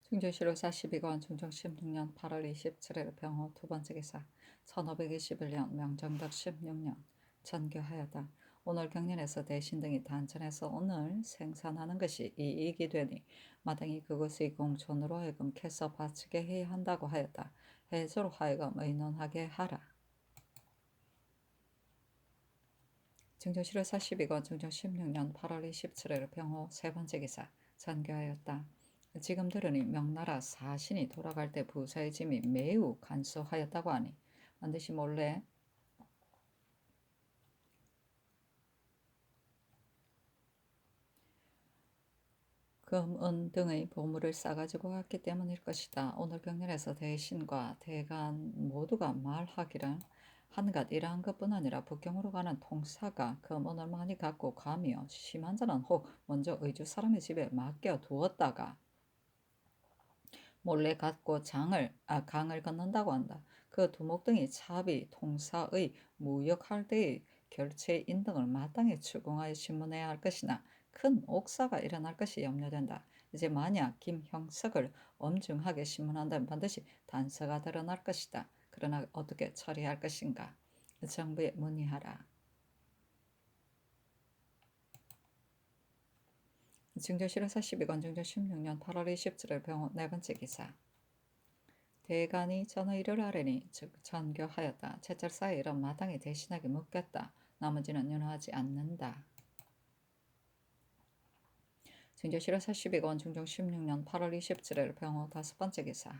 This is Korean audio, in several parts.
충주시로 42권 중종 16년 8월 27일 병호 두 번째 기사 1521년 명정덕 16년 전교하였다. 오늘 경연에서 대신 등이 단천에서 오늘 생산하는 것이 이익이 되니 마땅히 그것의 공촌으로 하여금 캐서 바치게 해야 한다고 하였다. 해조로 하여금 의논하게 하라. 증조시로 42권 중종 16년 8월 27일 병호 세 번째 기사 전교하였다. 지금 들으니 명나라 사신이 돌아갈 때 부사의 짐이 매우 간소하였다고 하니 반드시 몰래 금, 은 등의 보물을 싸가지고 갔기 때문일 것이다. 오늘 경연에서 대신과 대간 모두가 말하기를 한갓 이러한 것뿐 아니라 북경으로 가는 통사가 금, 은을 많이 갖고 가며 심한 자는 혹 먼저 의주 사람의 집에 맡겨 두었다가 몰래 갖고 강을 건넌다고 한다. 그 두목 등이 차비, 통사의 무역할 때의 결체 인등을 마땅히 추궁하여 신문해야 할 것이나 큰 옥사가 일어날 것이 염려된다. 이제 만약 김형석을 엄중하게 신문한다면 반드시 단서가 드러날 것이다. 그러나 어떻게 처리할 것인가? 정부에 문의하라. 증조실에서 42권 증조 16년 8월 27일 병원 네 번째 기사 대간이 전의를 아뢰니 즉 전교하였다. 제철사의 일은 마땅히 대신하게 묻겠다. 나머지는 윤호하지 않는다. 증조실에 42권 중종 16년 8월 27일 병호 다섯 번째 기사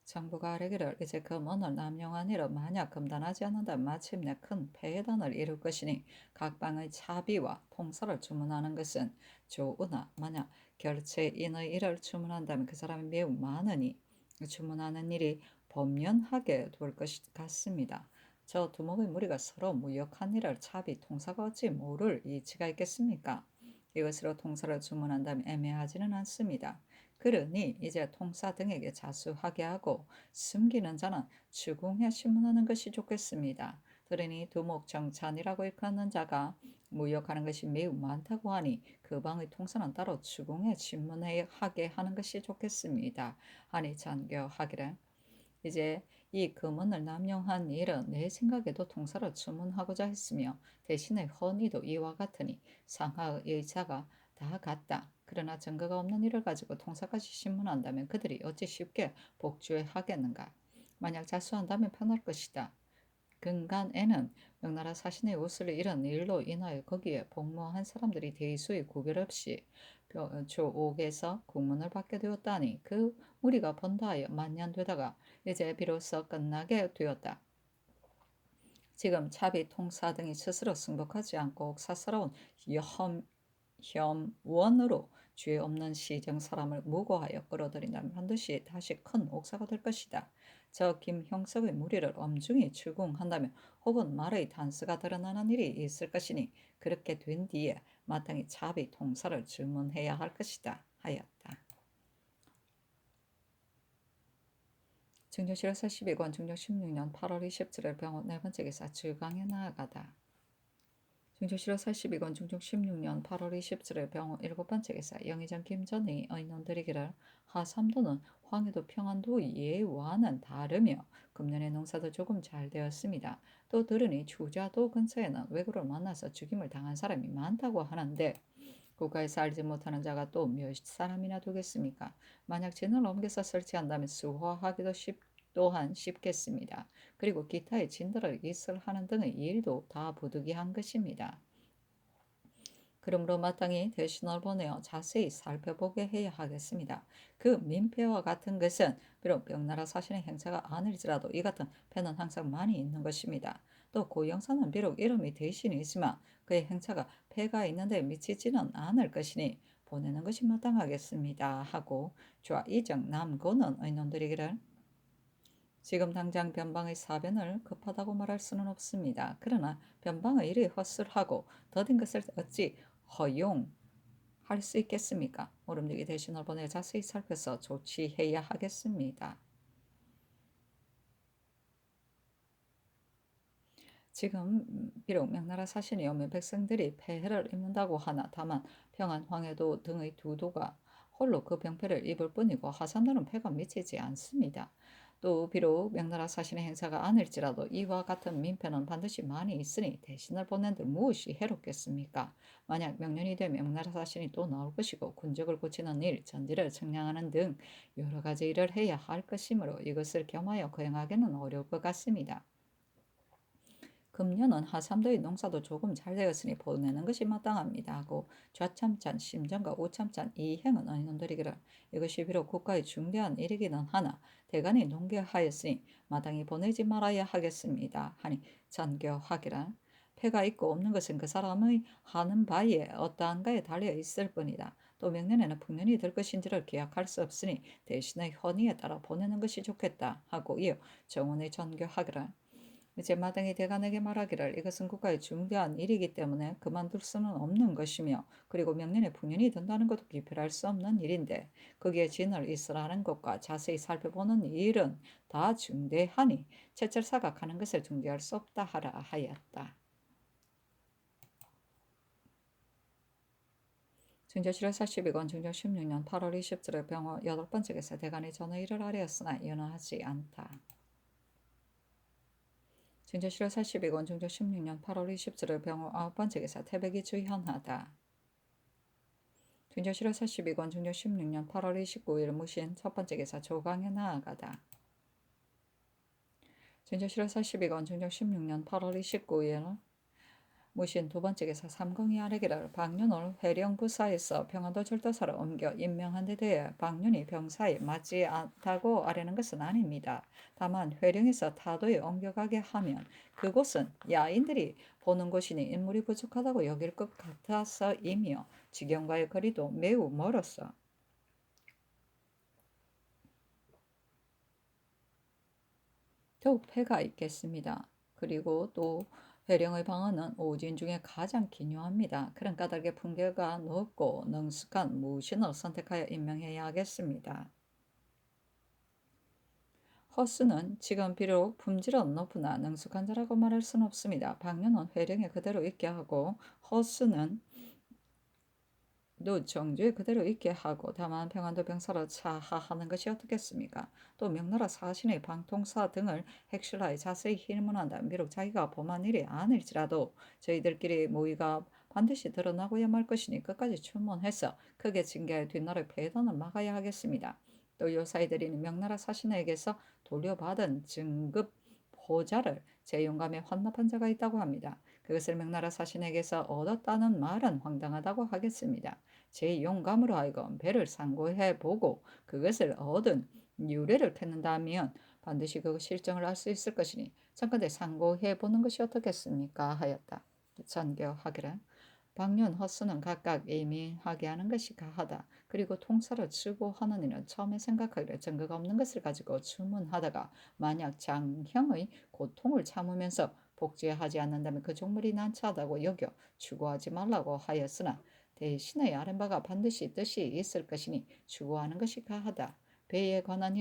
정부가 아뢰기를 이제 금언을 남용한 일은 만약 금단하지 않는다면 마침내 큰 폐해단을 이룰 것이니 각방의 차비와 통사를 주문하는 것은 좋으나 만약 결체인의 일을 주문한다면 그 사람이 매우 많으니 주문하는 일이 범연하게 될 것 같습니다. 저 두목의 무리가 서로 무역한 일을 차비 통사가 어찌 모를 이치가 있겠습니까? 이것으로 통사를 주문한다면 애매하지는 않습니다. 그러니 이제 통사 등에게 자수하게 하고 숨기는 자는 추궁해 신문하는 것이 좋겠습니다. 들으니 두목정찬이라고 일컫는 자가 무역하는 것이 매우 많다고 하니 그 방의 통사는 따로 추궁해 신문하게 하는 것이 좋겠습니다. 하니 전교하기를 이제 이 금은을 남용한 일은 내 생각에도 통사를 주문하고자 했으며 대신에 헌의도 이와 같으니 상하의 의사가 다 같다. 그러나 증거가 없는 일을 가지고 통사까지 신문한다면 그들이 어찌 쉽게 복주하겠는가. 만약 자수한다면 편할 것이다. 근간에는 명나라 사신의 옷을 이런 일로 인하여 거기에 복무한 사람들이 대수의 구별 없이 조옥에서 국문을 받게 되었다니 그 무리가 번다하여 만년되다가 이제 비로소 끝나게 되었다. 지금 차비 통사 등이 스스로 승복하지 않고 사스러운 혐원으로 죄 없는 시정 사람을 무고하여 끌어들인다면 반드시 다시 큰 옥사가 될 것이다. 저 김형석의 무리를 엄중히 추궁한다면 혹은 말의 단서가 드러나는 일이 있을 것이니 그렇게 된 뒤에 마땅히 차비 통사를 주문해야 할 것이다 하였다. 증조실에 42권 증조 16년 8월 27일 병원 네 번째 기사 주강에 나아가다. 증조실에 42권 중종 16년 8월 27일 병원 일곱 번째 기사 영의정 김전의 의논드리기를 하삼도는 황해도 평안도 예와는 다르며 금년의 농사도 조금 잘 되었습니다. 또 들으니 주자도 근처에는 왜구를 만나서 죽임을 당한 사람이 많다고 하는데 국가에서 알지 못하는 자가 또 몇 사람이나 되겠습니까? 만약 진을 옮겨서 설치한다면 수화하기도 또한 쉽겠습니다. 그리고 기타의 진들을 이슬하는 등의 일도 다 부득이한 것입니다. 그러므로 마땅히 대신을 보내어 자세히 살펴보게 해야 하겠습니다. 그 민폐와 같은 것은 비록 명나라 사신의 행차가 아닐지라도 이 같은 패는 항상 많이 있는 것입니다. 또 고영사는 비록 이름이 대신이 있지만 그의 행차가 패가 있는데 미치지는 않을 것이니 보내는 것이 마땅하겠습니다. 하고 좌이정 남고는 의논드리기를 지금 당장 변방의 사변을 급하다고 말할 수는 없습니다. 그러나 변방의 일이 헛술하고 더딘 것을 어찌 허용할 수 있겠습니까? 모름지기 대신을 보내 자세히 살펴서 조치해야 하겠습니다. 지금 비록 명나라 사신이 오면 백성들이 폐해를 입는다고 하나 다만 평안, 황해도 등의 두 도가 홀로 그 병폐를 입을 뿐이고 하산들은 폐가 미치지 않습니다. 또 비록 명나라 사신의 행사가 아닐지라도 이와 같은 민폐는 반드시 많이 있으니 대신을 보낸들 무엇이 해롭겠습니까? 만약 명년이 되면 명나라 사신이 또 나올 것이고 군적을 고치는 일, 전지를 측량하는 등 여러 가지 일을 해야 할 것이므로 이것을 겸하여 거행하기는 어려울 것 같습니다. 금년은 하삼도의 농사도 조금 잘 되었으니 보내는 것이 마땅합니다 하고 좌참찬, 심정과 우참찬 이 행은 의논드리기를 이것이 비록 국가의 중대한 일이기는 하나 대간이 농계하였으니 마땅히 보내지 말아야 하겠습니다 하니 전교하기라. 패가 있고 없는 것은 그 사람의 하는 바에 어떠한가에 달려 있을 뿐이다. 또 명년에는 풍년이 될 것인지를 기약할 수 없으니 대신의 헌의에 따라 보내는 것이 좋겠다 하고 이어 정원의 전교하기라. 이제 마땅히 대간에게 말하기를 이것은 국가의 중대한 일이기 때문에 그만둘 수는 없는 것이며 그리고 명년에 풍년이 든다는 것도 기필할 수 없는 일인데 거기에 진을 있으라는 것과 자세히 살펴보는 일은 다 중대하니 채철 사각하는 것을 중대할 수 없다 하라 하였다. 증조 7월 40일건 증조 16년 8월 20일에 병호 8번째 개사 대간이 전의를 아뢰었으나 연호하지 않다. 증조 7월 40일건 증조 16년 8월 20일에 병호 9번째 개사 태백이 주현하다. 증조 7월 40일건 증조 16년 8월 29일 무신 첫번째 개사 조강에 나아가다. 증조 7월 40일건 증조 16년 8월 29일 무신 두번째 개사 삼공이 아래기를 박윤을 회령부사에서 평안도 절도사로 옮겨 임명한 데 대해 박윤이 병사에 맞지 않다고 아뢰는 것은 아닙니다. 다만 회령에서 타도에 옮겨가게 하면 그곳은 야인들이 보는 곳이니 인물이 부족하다고 여길 것 같아서이며 지경과의 거리도 매우 멀었어. 더욱 폐가 있겠습니다. 그리고 또 회령의 방언은 오진 중에 가장 기묘합니다. 그런 까닭에 품격가 높고 능숙한 무신을 선택하여 임명해야 하겠습니다. 허수는 지금 비록 품질은 높으나 능숙한 자라고 말할 수는 없습니다. 박년은 회령에 그대로 있게 하고 허수는 또 정주에 그대로 있게 하고 다만 평안도 병사로 차하하는 것이 어떻겠습니까? 또 명나라 사신의 방통사 등을 핵실하에 자세히 hir문한다. 비록 자기가 범한 일이 아닐지라도 저희들끼리 모의가 반드시 드러나고야 말 것이니 끝까지 추문해서 크게 징계할 뒷날의 폐단을 막아야 하겠습니다. 또 요사이들이 명나라 사신에게서 돌려받은 증급 보자를 제 용감에 환납한 자가 있다고 합니다. 그것을 명나라 사신에게서 얻었다는 말은 황당하다고 하겠습니다. 제 영감으로 하여금 배를 상고해보고 그것을 얻은 유래를 캐는다면 반드시 그 실정을 알 수 있을 것이니 잠깐에 상고해보는 것이 어떻겠습니까 하였다. 전교하기를 박륜 허수는 각각 예민하게 하는 것이 가하다. 그리고 통사를 추구하는 이는 처음에 생각하기를 증거가 없는 것을 가지고 주문하다가 만약 장형의 고통을 참으면서 복제하지 않는다면 그 종물이 난처하다고 여겨 추구하지 말라고 하였으나 대신에 아랫바가 반드시 뜻이 있을 것이니 추구하는 것이 가하다. 배에 관한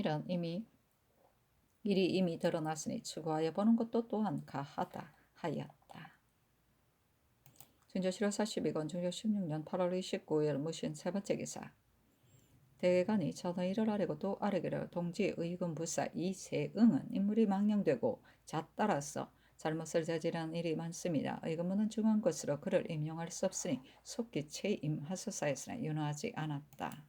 일이 이미 드러났으니 추구하여 보는 것도 또한 가하다 하였다. 증조 7월 40일건 증조 16년 8월 29일 무신 세번째 기사 대간이 전의를 아뢰고 또 아뢰기를 동지 의금부사 이세응은 인물이 망령되고 잣따라서 잘못을 저지른 일이 많습니다. 의금부는 중한 것으로 그를 임용할 수 없으니 속기 채임하소서 했으나 윤호하지 않았다.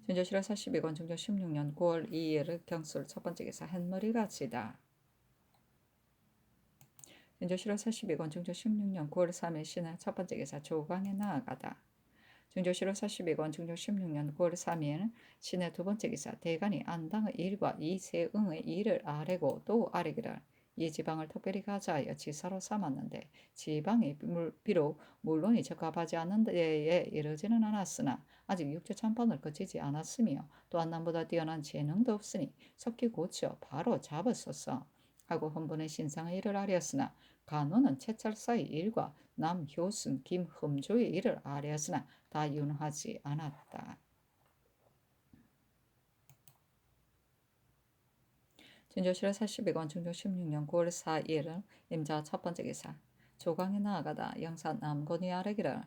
증조 7월 40일건 증조 16년 9월 2일 경술 첫번째 기사 햇머리가 지다. 증조 7월 40일건 증조 16년 9월 3일 신의 첫번째 기사 조강에 나아가다. 증조 7월 40일건 증조 16년 9월 3일 신의 두번째 기사 대간이 안당의 일과 이세응의 일을 아뢰고 또 아뢰기를 이 지방을 특별히 가자하여 지사로 삼았는데 지방이 비록 물론이 적합하지 않는 데에 이르지는 않았으나 아직 육조 참판을 거치지 않았으며 또한 남보다 뛰어난 재능도 없으니 속히 고쳐 바로 잡았었어 하고 헌분의 신상의 일을 아뢰었으나 간호는 채찰사의 일과 남효순, 김흠조의 일을 아뢰었으나 다 윤하지 않았다. 증조 7월 40일건 증조 16년 9월 4일 임자 첫번째 기사 조강에 나아가다 영산 남곤이 아뢰기를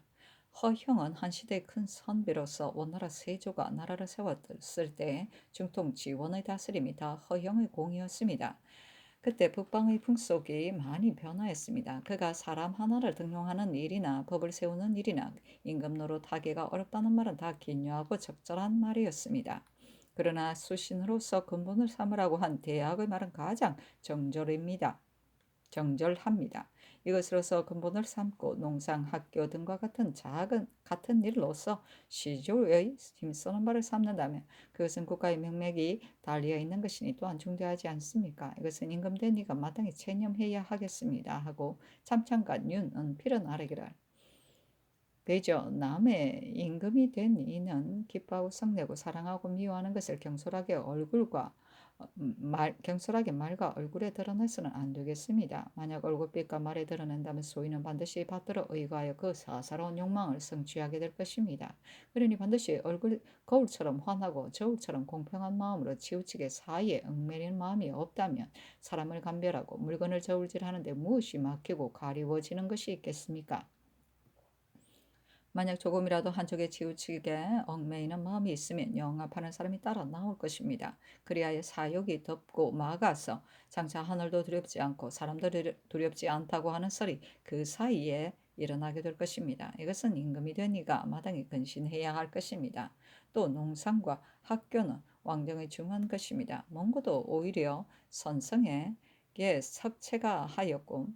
허형은 한 시대의 큰 선비로서 원나라 세조가 나라를 세웠을 때 중통 지원의 다스림이 다 허형의 공이었습니다. 그때 북방의 풍속이 많이 변화했습니다. 그가 사람 하나를 등용하는 일이나 법을 세우는 일이나 임금 노릇하기가 어렵다는 말은 다 기묘하고 적절한 말이었습니다. 그러나 수신으로서 근본을 삼으라고 한 대학의 말은 가장 정절합니다. 이것으로서 근본을 삼고 농상, 학교 등과 같은 일로서 시조의 힘쓰는 바를 삼는다면 그것은 국가의 명맥이 달리어 있는 것이니 또한 중대하지 않습니까? 이것은 임금 된 이가 마땅히 체념해야 하겠습니다. 하고 참찬간 윤은필은 아래기를 되죠. 남의 임금이 된 이는 기뻐하고 성내고 사랑하고 미워하는 것을 경솔하게 말과 얼굴에 드러내서는 안 되겠습니다. 만약 얼굴빛과 말에 드러낸다면 소인은 반드시 받들어 의거하여 그 사사로운 욕망을 성취하게 될 것입니다. 그러니 반드시 거울처럼 환하고 저울처럼 공평한 마음으로 치우치게 사이에 얽매이는 마음이 없다면 사람을 감별하고 물건을 저울질하는데 무엇이 막히고 가리워지는 것이 있겠습니까? 만약 조금이라도 한쪽에 치우치게 얽매이는 마음이 있으면 영합하는 사람이 따라 나올 것입니다. 그리하여 사욕이 덮고 막아서 장차 하늘도 두렵지 않고 사람도 두렵지 않다고 하는 설이 그 사이에 일어나게 될 것입니다. 이것은 임금이 된 이가 마땅히 근신해야 할 것입니다. 또 농상과 학교는 왕정의 중요한 것입니다. 몽고도 오히려 선성에게 석체가 하였고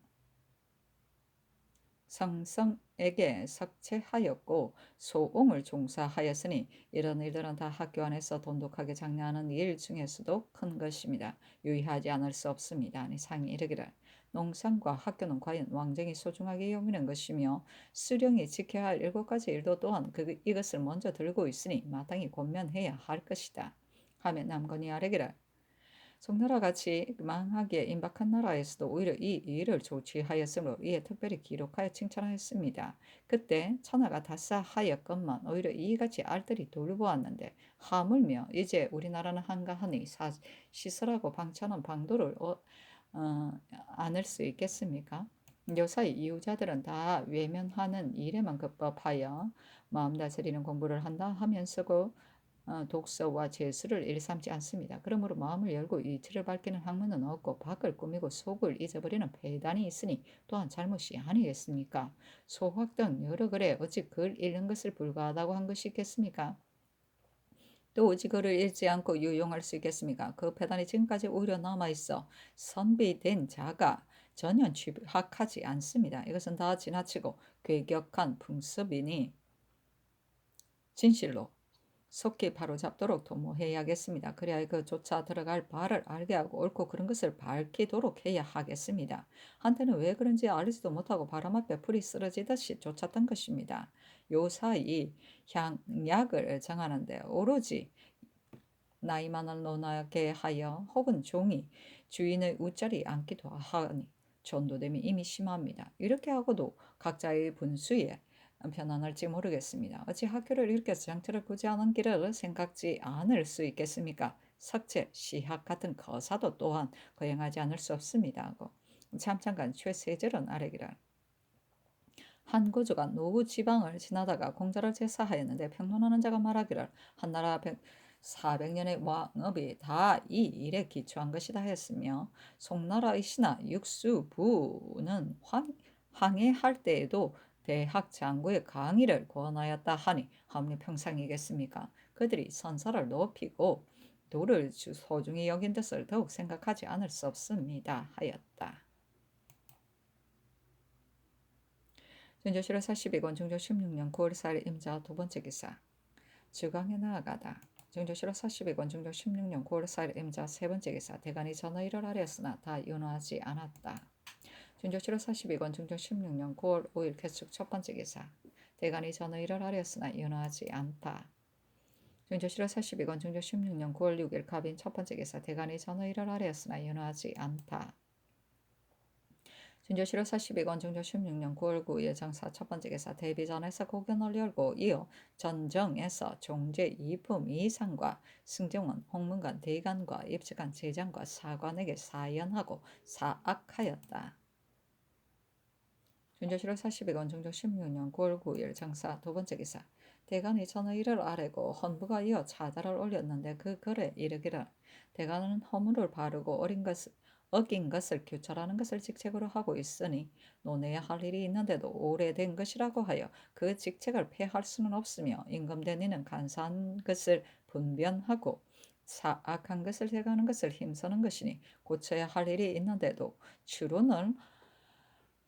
성성에게 석체하였고 소옹을 종사하였으니 이런 일들은 다 학교 안에서 돈독하게 장려하는 일 중에서도 큰 것입니다. 유의하지 않을 수 없습니다. 아니 상이 이르기를 농상과 학교는 과연 왕정이 소중하게 여기는 것이며 수령이 지켜야 할 7가지 일도 또한 이것을 먼저 들고 있으니 마땅히 권면해야 할 것이다. 하며 남건이 아뢰기를 송나라 같이 망하기에 임박한 나라에서도 오히려 이 일을 조치하였으므로 이에 특별히 기록하여 칭찬하였습니다. 그때 천하가 다싸하였건만 오히려 이같이 알뜰히 돌보았는데 하물며 이제 우리나라는 한가하니 시설하고 방치하는 방도를 안을 수 있겠습니까? 요사이 이후자들은 다 외면하는 일에만 급급하여 마음 다스리는 공부를 한다 하면서고 독서와 재수를 일삼지 않습니다. 그러므로 마음을 열고 이치를 밝히는 학문은 없고 밖을 꾸미고 속을 잊어버리는 폐단이 있으니 또한 잘못이 아니겠습니까? 소학 등 여러 글에 어찌 글 읽는 것을 불가하다고 한 것이 있겠습니까? 또 오직 글을 읽지 않고 유용할 수 있겠습니까? 그 폐단이 지금까지 오히려 남아있어 선비된 자가 전혀 취학하지 않습니다. 이것은 다 지나치고 괴격한 풍습이니 진실로 속히 바로잡도록 도모해야겠습니다. 그래야 그조차 들어갈 바를 알게 하고 옳고 그른 것을 밝히도록 해야 하겠습니다. 한때는 왜 그런지 알지도 못하고 바람 앞에 풀이 쓰러지듯이 쫓았던 것입니다. 요 사이 향약을 정하는데 오로지 나이만을 논하게 하여 혹은 종이 주인의 웃자리 앉기도 하니 전도됨이 이미 심합니다. 이렇게 하고도 각자의 분수에 편안할지 모르겠습니다. 어찌 학교를 일으켜서 장터를 구제하는 길을 생각지 않을 수 있겠습니까? 석체, 시학 같은 거사도 또한 거행하지 않을 수 없습니다. 하고 참찬간 최세절은 아래기를 한 고조가 노후 지방을 지나다가 공자를 제사하였는데 평론하는 자가 말하기를 한나라 400년의 왕업이 다 이 일에 기초한 것이다 했으며 송나라의 신하 육수부는 황해할 때에도 대학 장구의 강의를 권하였다 하니 합리 평상이겠습니까? 그들이 선사를 높이고 도를 소중히 여긴 것을 더욱 생각하지 않을 수 없습니다 하였다. 전조실화 42권 중조 16년 9월 4일 임자 두 번째 기사 주강에 나아가다. 정조실화 42권 중조 16년 9월 4일 임자 세 번째 기사 대간이 전의를 아뢰었으나 다 윤호하지 않았다. 정조실화 42권 중조 16년 9월 5일 개축 첫 번째 기사 대간이 전의를 아뢰었으나 윤호하지 않다. 정조실화 42권 중조 16년 9월 6일 갑인 첫 번째 기사 대간이 전의를 아뢰었으나 윤호하지 않다. 준조실화 42권 중조 16년 9월 9일 장사 첫 번째 기사 대비전에서 공견을 열고 이어 전정에서 종제 2품 이상과 승정원, 홍문관, 대관과 입직한 제장과 사관에게 사연하고 사악하였다. 준조실호 42건 중조 16년 9월 9일 장사 두 번째 기사. 대간이 전의 일을 아뢰고 헌부가 이어 차달을 올렸는데 그 글에 이르기를 대간은 허물을 바르고 어긴 것을 규찰하는 것을 직책으로 하고 있으니 논해야 할 일이 있는데도 오래된 것이라고 하여 그 직책을 폐할 수는 없으며 임금된 이는 간사한 것을 분변하고 사악한 것을 제거하는 것을 힘쓰는 것이니 고쳐야 할 일이 있는데도 추론을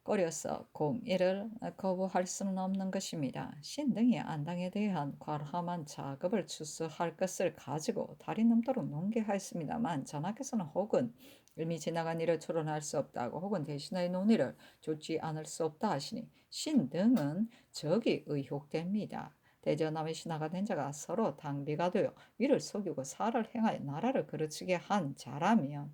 꺼려서 공의를 거부할 수는 없는 것입니다. 신등이 안당에 대한 과감한 작업을 추수할 것을 가지고 달이 넘도록 농계하였습니다만 전하께서는 혹은 이미 지나간 일을 추론할 수 없다고 혹은 대신의 논의를 좋지 않을 수 없다 하시니 신등은 적이 의혹됩니다. 대전함의 신하가 된 자가 서로 당비가 되어 위를 속이고 사를 행하여 나라를 그르치게 한 자라면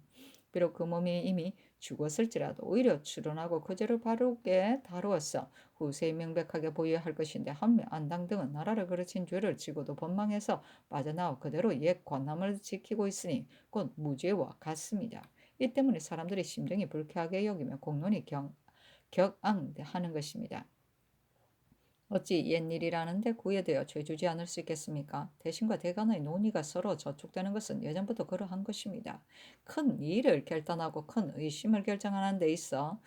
비록 그 몸이 이미 죽었을지라도 오히려 추론하고 그 죄를 바르게 다루어서 후세에 명백하게 보여야 할 것인데 한면 안당 등은 나라를 그르친 죄를 지고도 법망해서 빠져나와 그대로 옛 관함을 지키고 있으니 곧 무죄와 같습니다. 이 때문에 사람들이 심정이 불쾌하게 여기며 공론이 격앙하는 것입니다. 어찌 옛일이라는데 구애되어 죄주지 않을 수 있겠습니까? 대신과 대간의 논의가 서로 저촉되는 것은 예전부터 그러한 것입니다. 큰 일을 결단하고 큰 의심을 결정하는 데 있어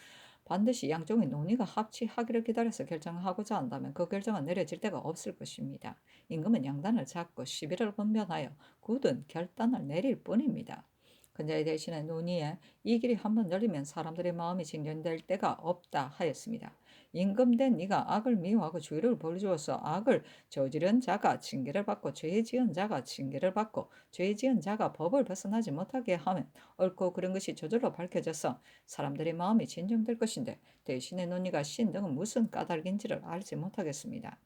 반드시 양쪽의 논의가 합치하기를 기다려서 결정하고자 한다면 그 결정은 내려질 데가 없을 것입니다. 임금은 양단을 잡고 시비를 분변하여 굳은 결단을 내릴 뿐입니다. 근자의 대신에 논의에 이 길이 한번 열리면 사람들의 마음이 진전될 데가 없다 하였습니다. 임금된 네가 악을 미워하고 죄를 벌주어서 악을 저지른 자가 징계를 받고 죄 지은 자가 징계를 받고 죄 지은 자가 법을 벗어나지 못하게 하면 옳고 그른 것이 저절로 밝혀져서 사람들의 마음이 진정될 것인데 대신의 논의가 신등은 무슨 까닭인지를 알지 못하겠습니다.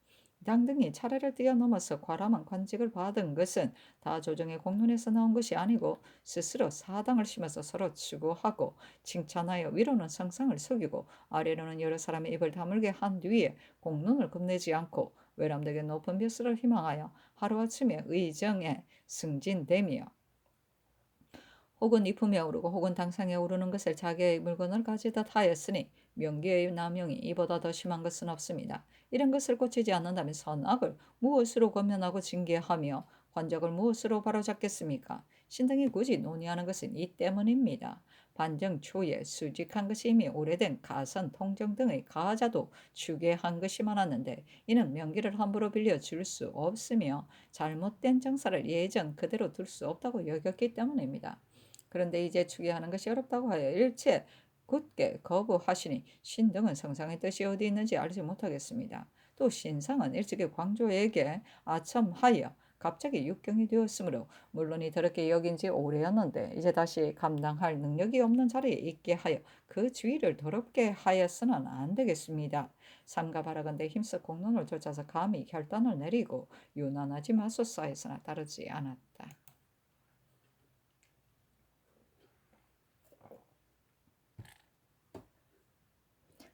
당등이 차례를 뛰어넘어서 과람한 관직을 받은 것은 다 조정의 공론에서 나온 것이 아니고 스스로 사당을 심어서 서로 추구하고 칭찬하여 위로는 상상을 속이고 아래로는 여러 사람의 입을 다물게 한 뒤에 공론을 겁내지 않고 외람되게 높은 벼슬을 희망하여 하루아침에 의정에 승진되며 혹은 이품에 오르고 혹은 당상에 오르는 것을 자기의 물건을 가지듯 하였으니 명기의 남용이 이보다 더 심한 것은 없습니다. 이런 것을 고치지 않는다면 선악을 무엇으로 검면하고 징계하며 관적을 무엇으로 바로잡겠습니까? 신등이 굳이 논의하는 것은 이 때문입니다. 반정 초에 수직한 것이 이미 오래된 가선, 통정 등의 가자도 추계한 것이 많았는데 이는 명기를 함부로 빌려줄 수 없으며 잘못된 정사를 예전 그대로 둘 수 없다고 여겼기 때문입니다. 그런데 이제 추계하는 것이 어렵다고 하여 일체 굳게 거부하시니 신등은 성상의 뜻이 어디 있는지 알지 못하겠습니다. 또 신상은 일찍이 광조에게 아첨하여 갑자기 육경이 되었으므로 물론이 더럽게 여긴 지 오래였는데 이제 다시 감당할 능력이 없는 자리에 있게 하여 그 주의를 더럽게 하여서는 안 되겠습니다. 삼가 바라건대 힘써 공론을 쫓아서 감히 결단을 내리고 유난하지 마소서 하였으나 따르지 않았다.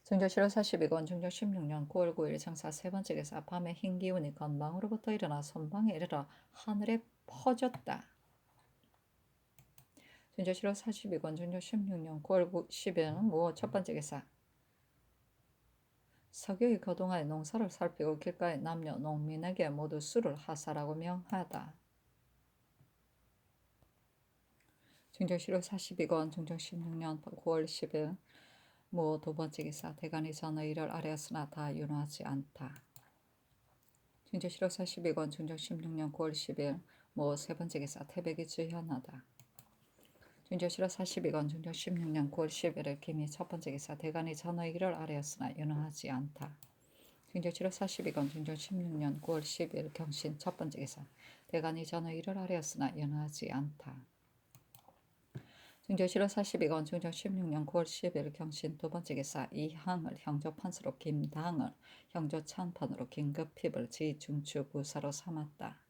증조 실호 42권 중조 16년 9월 9일 장사 세 번째 기사. 밤에 흰 기운이 건방으로부터 일어나 선방에 이르러 하늘에 퍼졌다. 증조 실호 42권 중조 16년 9월 10일 무 첫 번째 기사. 서교의 거동하여 농사를 살피고 길가의 남녀 농민에게 모두 술을 하사라고 명하다. 증조 실호 42권 중조 16년 9월 10일 무 두 번째 기사. 대간이 전의 일을 아뢰었으나 다 윤호하지 않다. 증조 실호 42권 중조 16년 9월 10일 무 세 번째 기사. 태백이 주현하다. 증조 실호 42권 중조 16년 9월 10일 김이 첫 번째 기사. 대간이 전의 일을 아뢰었으나 윤호하지 않다. 증조 실호 42권 중조 16년 9월 10일 경신 첫 번째 기사. 대간이 전의 일을 아뢰었으나 윤호하지 않다. 증조 실호 42권 중조 16년 9월 10일 경신 두 번째 기사. 이항을 형조 판서로 김당을 형조 찬판으로 긴급핍을 지중추 부사로 삼았다.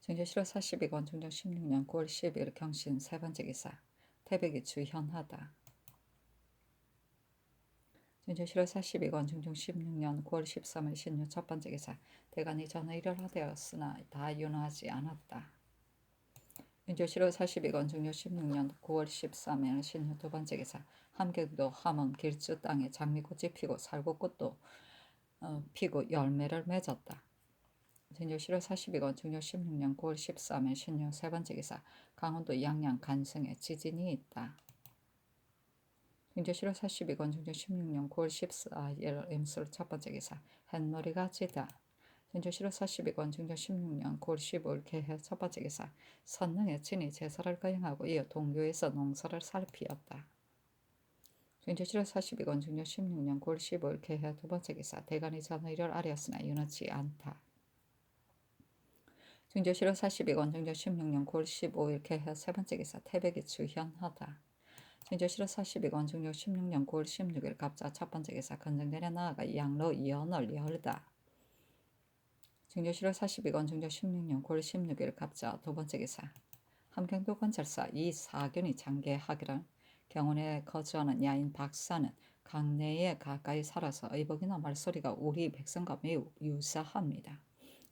증조 실호 42권 중조 16년 9월 10일 경신 세 번째 기사. 태백이 주현하다. 증조 실호 42권 중조 16년 9월 13일 신유 첫 번째 기사. 대간이 전의 일을 하되었으나 다 윤호하지 않았다. 증조 실호 42권 중조 16년 9월 13일 신유 두 번째 기사. 함경도 함은 길주 땅에 장미꽃이 피고 살구꽃도 피고 열매를 맺었다. 진조 7월 42건 중조 16년 9월 13일 신유 세 번째 기사 강원도 양양 간성에 지진이 있다. 중조 7월 42건 중조 16년 9월 14일 임술 첫 번째 기사 햇머리가 지다. 중조 7월 42건 중조 16년 9월 15일 개해 첫 번째 기사 선릉에 친히 제사를 거행하고 이어 동교에서 농사를 살피었다. 중조 7월 42건 중조 16년 9월 15일 개해 두 번째 기사 대간이 전의를 아뢰었으나 윤허치 않다. 중조 7월 42건 중조 16년 9월 15일 개해 세 번째 기사 태백이 주현하다. 중조 7월 42건 중조 16년 9월 16일 갑자 첫 번째 기사 건정대에 나아가 양로 연을 열다. 중조 7월 42건 중조 16년 9월 16일 갑자 두 번째 기사 함경도 건설사 이사균이 장계하기를 경운에 거주하는 야인 박사는 강내에 가까이 살아서 의복이나 말소리가 우리 백성과 매우 유사합니다.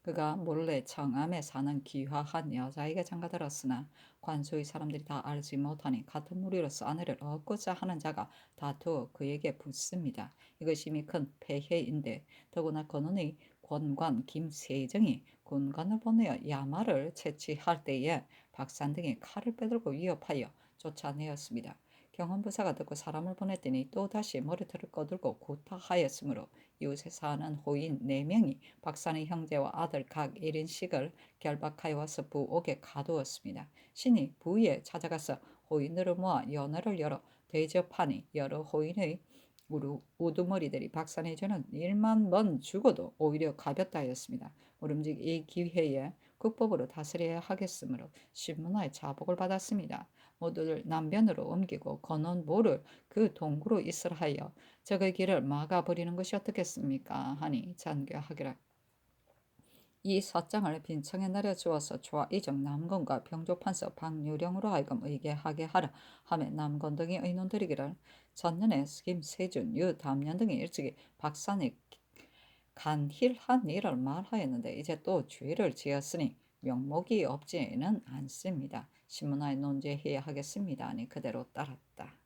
그가 몰래 청암에 사는 귀화한 여자에게 장가들었으나 관소의 사람들이 다 알지 못하니 같은 무리로서 아내를 얻고자 하는 자가 다투어 그에게 붙습니다. 이것이 이미 큰 폐해인데 더구나 건운의 권관 김세정이 군관을 보내어 야마를 채취할 때에 박산 등이 칼을 빼들고 위협하여 쫓아내었습니다. 경원부사가 듣고 사람을 보냈더니 또다시 머리털을 꺼들고 구타하였으므로 이웃에 사는 호인 4명이 박산의 형제와 아들 각 1인씩을 결박하여 와서 부옥에 가두었습니다. 신이 부에 찾아가서 호인들을 모아 연회를 열어 대접하니 여러 호인의 우두머리들이 박산에 주는 1만 번 죽어도 오히려 가볍다 하였습니다. 오름직 이 기회에 국법으로 다스려야 하겠으므로 신문화의 자복을 받았습니다. 모두를 남변으로 옮기고 건원 모를 그 동구로 있으라 하여 적의 길을 막아버리는 것이 어떻겠습니까? 하니 잔교하기를 이 사장을 빈청에 내려주어서 좌이정 남건과 병조판서 박유령으로 하여금 의계하게 하라 하며 남건 등이 의논드리기를 전년에 김세준, 유담년 등이 일찍이 박산이 간힐한 일을 말하였는데 이제 또 죄를 지었으니 명목이 없지는 않습니다. 신문화에 논제해야 하겠습니다. 하니 그대로 따랐다.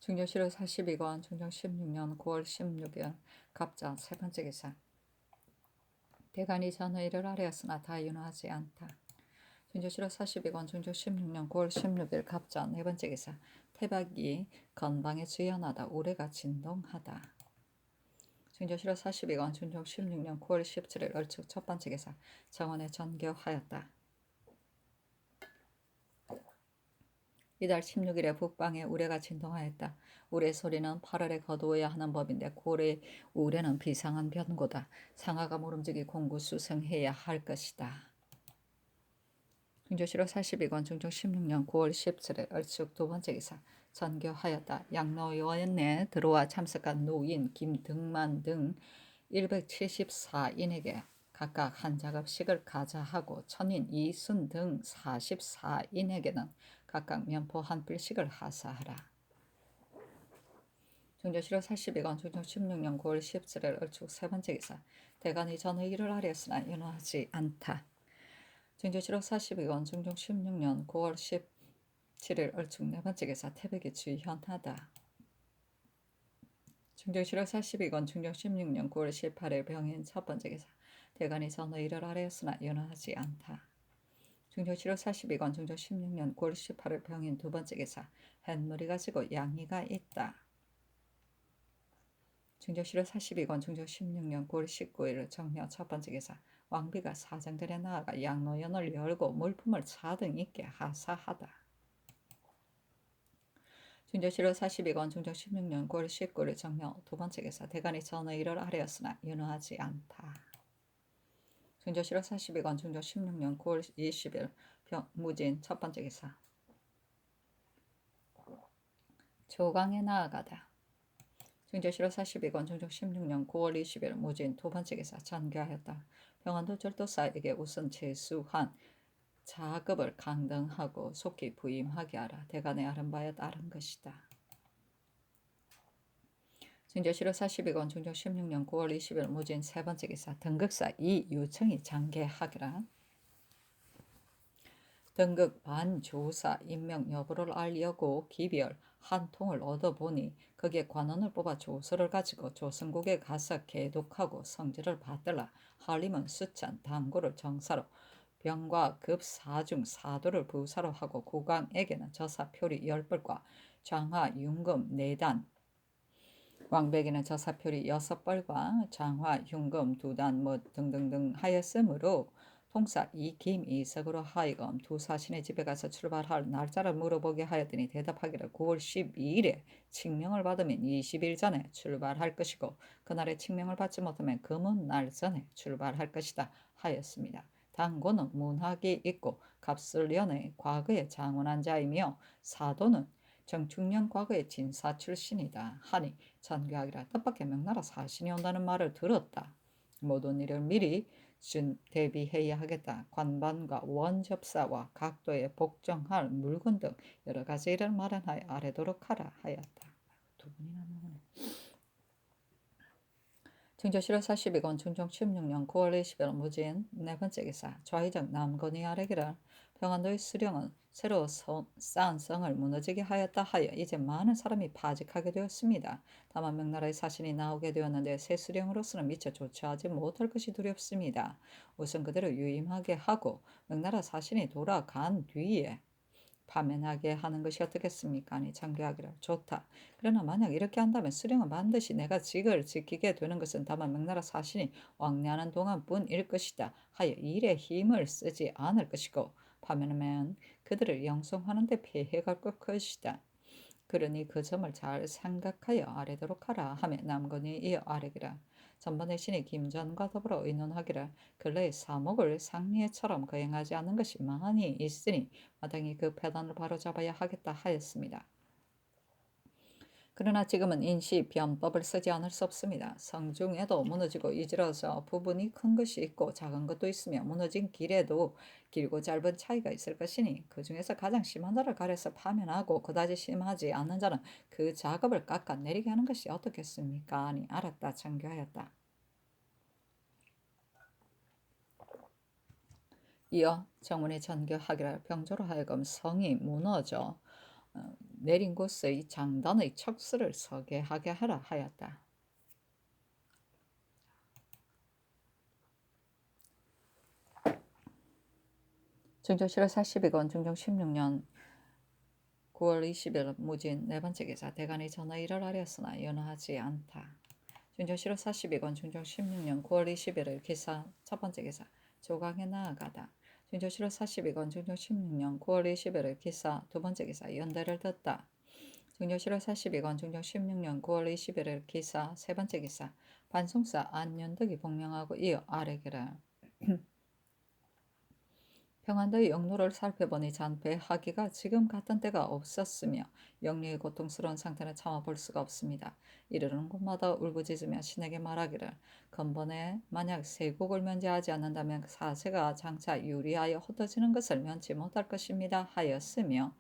중조 7월 42건 중종 16년 9월 16일 갑자 세 번째 기사 대간이 전의를 아뢰었으나 다 윤허하지 않다. 중조 7월 42건 중조 16년 9월 16일 갑자 네 번째 기사 태박이 건방에 주연하다 우레가 진동하다. 중조 7월 42건 중종 16년 9월 17일 얼축 첫 번째 기사 정원에 전교하였다. 이달 16일에 북방에 우레가 진동하였다. 우레 소리는 8월에 거두어야 하는 법인데 9월의 우레는 비상한 변고다. 상하가 모름지기 공구수성해야 할 것이다. 중조 7월 42건 중종 16년 9월 17일 얼축 두 번째 기사 전교하였다. 양로원에 들어와 참석한 노인 김등만 등 174인에게 각각 한 작업씩을 가자 하고 천인 이순 등 44인에게는 각각 면포 한 필씩을 하사하라. 중조 7월 42건 중종 16년 9월 17일 얼축 세 번째 기사 대간이 전의를 아뢰었으나 윤허하지 않다. 중조 7월 42건 중종 16년 9월 17일 얼축 네 번째 기사 태백이 주현하다. 중종 7월 42건 중종 16년 9월 18일 병인 첫 번째 기사 대간이 전의를 아뢰었으나 윤허하지 않다. 중종 7월 42건 중종 16년 9월 18일 병인 두 번째 기사 햇머리가 지고 양이가 있다. 중종 7월 42건 중종 16년 9월 19일 정묘 첫 번째 기사 왕비가 사정들에 나아가 양로연을 열고 물품을 차등 있게 하사하다. 중조 7월 42건 중종 16년 9월 19일 정묘 두 번째 기사 대간이 전의를 아뢰었으나 윤허하지 않다. 중조 7월 42건 중조 16년 9월 20일 무진 첫 번째 기사 조강에 나아가다. 중조 7월 42건 중조 16년 9월 20일 무진 두 번째 기사 전교하였다. 병원도 절도사에게 우선 제수한 자급을 강등하고 속히 부임하게 하라. 대간의 아른바에 따른 것이다. 중조 7월 42건 중조 16년 9월 20일 무진 세 번째 기사 등극사 이유청이 장계하기라. 등극 반조사 임명 여부를 알려고 기별 한 통을 얻어보니 거기에 관원을 뽑아 조서를 가지고 조선국에 가서 개독하고 성질을 받들라 한림은 수찬 당구를 정사로 병과 급사중 사도를 부사로 하고 국왕에게는 저사표리 10벌과 장화 윤금 4단 왕백에는 저사표리 6벌과 장화 흉금 2단 뭐 등등등 하였으므로 통사 이 김이석으로 하여금 두 사신의 집에 가서 출발할 날짜를 물어보게 하였더니 대답하기를 9월 12일에 칙명을 받으면 20일 전에 출발할 것이고 그날에 칙명을 받지 못하면 금은날 전에 출발할 것이다 하였습니다. 당고는 문학이 있고 갑술련의 과거의 장원한 자이며 사도는 정충년 과거의 진사 출신이다 하니 전교하기라 뜻밖의 명나라 사신이 온다는 말을 들었다. 모든 일을 미리 대비해야 하겠다. 관반과 원접사와 각도에 복종할 물건 등 여러 가지 일을 마련하여 아래도록 하라 하였다. 두 분이나 나오네. 중조실호 42권 중종 16년 9월 20일 무진 네 번째 기사 좌의정 남건이 아래기를 평안도의 수령은 새로 쌓은 성을 무너지게 하였다 하여 이제 많은 사람이 파직하게 되었습니다. 다만 명나라의 사신이 나오게 되었는데 새 수령으로서는 미처 조처하지 못할 것이 두렵습니다. 우선 그대로 유임하게 하고 명나라 사신이 돌아간 뒤에 파면하게 하는 것이 어떻겠습니까? 아니 장교하기를 좋다. 그러나 만약 이렇게 한다면 수령은 반드시 내가 직을 지키게 되는 것은 다만 명나라 사신이 왕래하는 동안뿐일 것이다 하여 일에 힘을 쓰지 않을 것이고 파면하면 그들을 영송하는 데 폐해가 올 것이다. 그러니 그 점을 잘 생각하여 아뢰도록 하라 하며 남건이 이어 아뢰기라. 전번에 신이 김전과 더불어 의논하기를 근래의 사목을 상리에처럼 거행하지 않는 것이 많이 있으니 마땅히 그 패단을 바로잡아야 하겠다 하였습니다. 그러나 지금은 인시 변법을 쓰지 않을 수 없습니다. 성중에도 무너지고 이질러서 부분이 큰 것이 있고 작은 것도 있으며 무너진 길에도 길고 짧은 차이가 있을 것이니 그 중에서 가장 심한 자를 가려서 파면하고 그다지 심하지 않는 자는 그 작업을 깎아내리게 하는 것이 어떻겠습니까? 아니 알았다 장교하였다. 이어 정문이 전교하기를 병조로 하여금 성이 무너져 내린 곳의 장단의 척수를 서게 하게 하라 하였다. 중종 7월 40일건 중종 16년 9월 20일 무진 네 번째 기사 대간이 전하 일을 하렸으나 연하지 않다. 중종 7월 40일건 중종 16년 9월 21일 기사 첫 번째 기사 조강에 나아가다. 중종 7월 40일건 중종 16년 9월 21일 기사 두 번째 기사 연대를 듣다. 중종 7월 40일건 중종 16년 9월 21일 기사 세 번째 기사 반송사 안윤덕이 복명하고 이어 아래기를 평안도의 영로를 살펴보니 잔패하기가 지금 같은 때가 없었으며 영리의 고통스러운 상태는 참아볼 수가 없습니다. 이르는 곳마다 울부짖으며 신에게 말하기를 근본에 만약 세국을 면제하지 않는다면 사세가 장차 유리하여 흩어지는 것을 면치 못할 것입니다 하였으며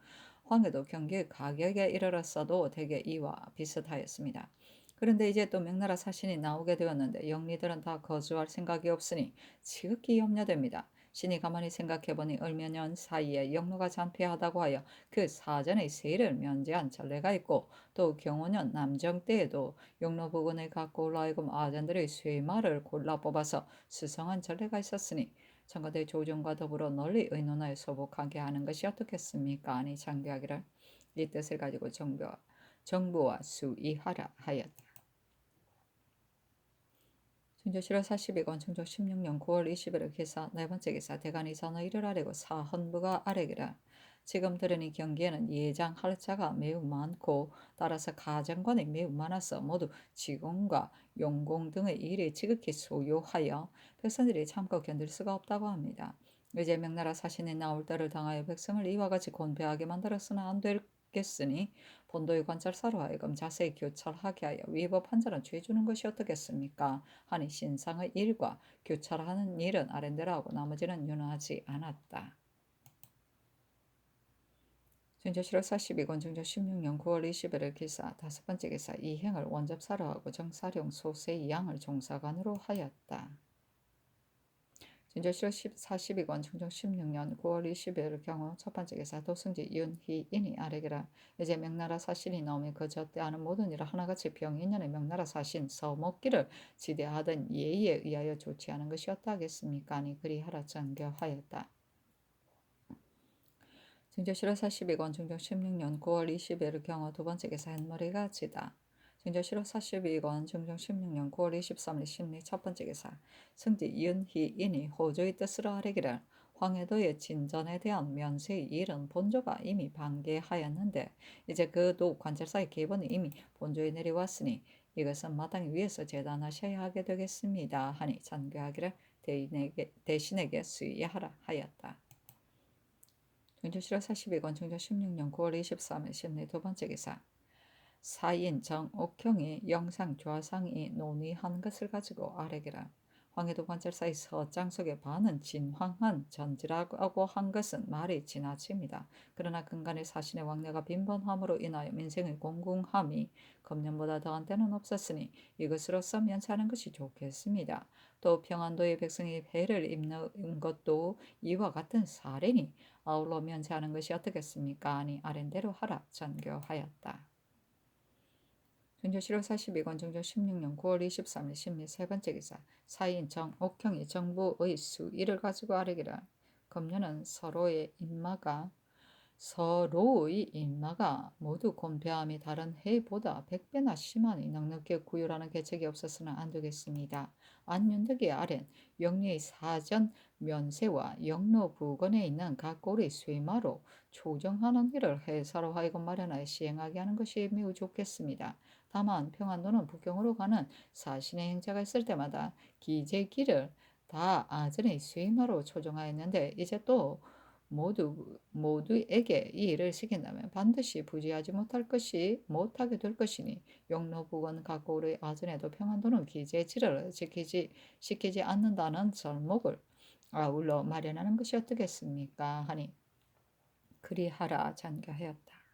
황해도 경기 가격에 이르렀어도 대개 이와 비슷하였습니다. 그런데 이제 또 명나라 사신이 나오게 되었는데 영리들은 다 거주할 생각이 없으니 지극히 염려됩니다. 신이 가만히 생각해보니 얼마년 사이에 영로가 잔폐하다고 하여 그 사전의 세를 면제한 전례가 있고 또 경호년 남정 때에도 영로 부근을 갖고 올라하여금 아전들의 쇠말을 골라 뽑아서 수성한 전례가 있었으니 청와대 조정과 더불어 널리 의논하여 소복하게 하는 것이 어떻겠습니까? 아니 장교하기를 이 뜻을 가지고 정부와 수의하라 하였다. 중조 7월 40일건 중조 16년 9월 20일 기사 네 번째 기사 대간이 전하 일을 아래고 사헌부가 아래기라. 지금 들으니 경기에는 예장할 자가 매우 많고 따라서 가정관이 매우 많아서 모두 직원과 용공 등의 일이 지극히 소요하여 백성들이 참고 견딜 수가 없다고 합니다. 이제 명나라 사신이 나올 때를 당하여 백성을 이와 같이 곤배하게 만들어서는 안 되겠으니 본도의 관찰사로 하여금 자세히 교찰하게 하여 위법한 자는 죄 주는 것이 어떻겠습니까? 하니 신상의 일과 교찰하는 일은 아랜대로 하고 나머지는 윤하지 않았다. 중조 7월 42권 중조 16년 9월 21일 기사 다섯 번째 기사 이행을 원접사로 하고 정사령 소세이 양을 종사관으로 하였다. 진저실호 42권 중종 16년 9월 20일 경우 첫 번째 기사 도승지 윤희인이 아래기라 이제 명나라 사신이 나오면 그저 때하는 모든 일을 하나같이 병인년의 명나라 사신 서목기를 지대하던 예의에 의하여 조치하는 것이었다 하겠습니까? 아니 그리하라 전교하였다. 증조실호 42권 중종 16년 9월 20일 경우 두 번째 기사 햇머리가 지다. 증조실호 42권 중종 16년 9월 23일 심리 첫 번째 기사 승지 윤희인이 호조의 뜻으로 하려기를 황해도의 진전에 대한 면세의 일은 본조가 이미 방계하였는데 이제 그도 관찰사의 계본이 이미 본조에 내려왔으니 이것은 마땅히 위에서 재단하셔야 하게 되겠습니다. 하니 전교하기를 대신에게 수의하라 하였다. 증조실호 42권 중종 16년 9월 23일 심리 두 번째 기사 사인 정옥형이 영상 좌상이 논의한 것을 가지고 아래기라 황해도 관찰사의 서장 속에 반은 진황한 전지라고 한 것은 말이 지나칩니다. 그러나 근간의 사신의 왕래가 빈번함으로 인하여 민생의 공공함이 금년보다 더한 때는 없었으니 이것으로서 면차하는 것이 좋겠습니다. 또 평안도의 백성이 배를 입는 것도 이와 같은 사례니 아울러 면제하는 것이 어떻겠습니까? 아니 아랜대로 하라 전교하였다. 증조실호 42권 중종 16년 9월 23일 심리 세 번째 기사 사인 정옥형이 정부의 수의를 가지고 아뢰기를 금년은 서로의 인마가 모두 곤패함이 다른 해보다 100배나 심하니 넉넉히 구휼하는 계책이 없어서는 안 되겠습니다. 안윤덕의 아랜 영리의 사전 면세와 영로 부근에 있는 각 고리 쇠마로 조정하는 일을 해사로 하여금 마련하여 시행하게 하는 것이 매우 좋겠습니다. 다만 평안도는 북경으로 가는 사신의 행차가 있을 때마다 기재기를 다 아전의 쇠마로 조정하였는데 이제 또 모두에게 이 일을 시킨다면 반드시 부지하지 못하게 될 것이니 영로부건 각고의 아전에도 평안도는 기재지를 시키지 않는다는 절목을 아울러 마련하는 것이 어떻겠습니까? 하니 그리하라 전교하였다.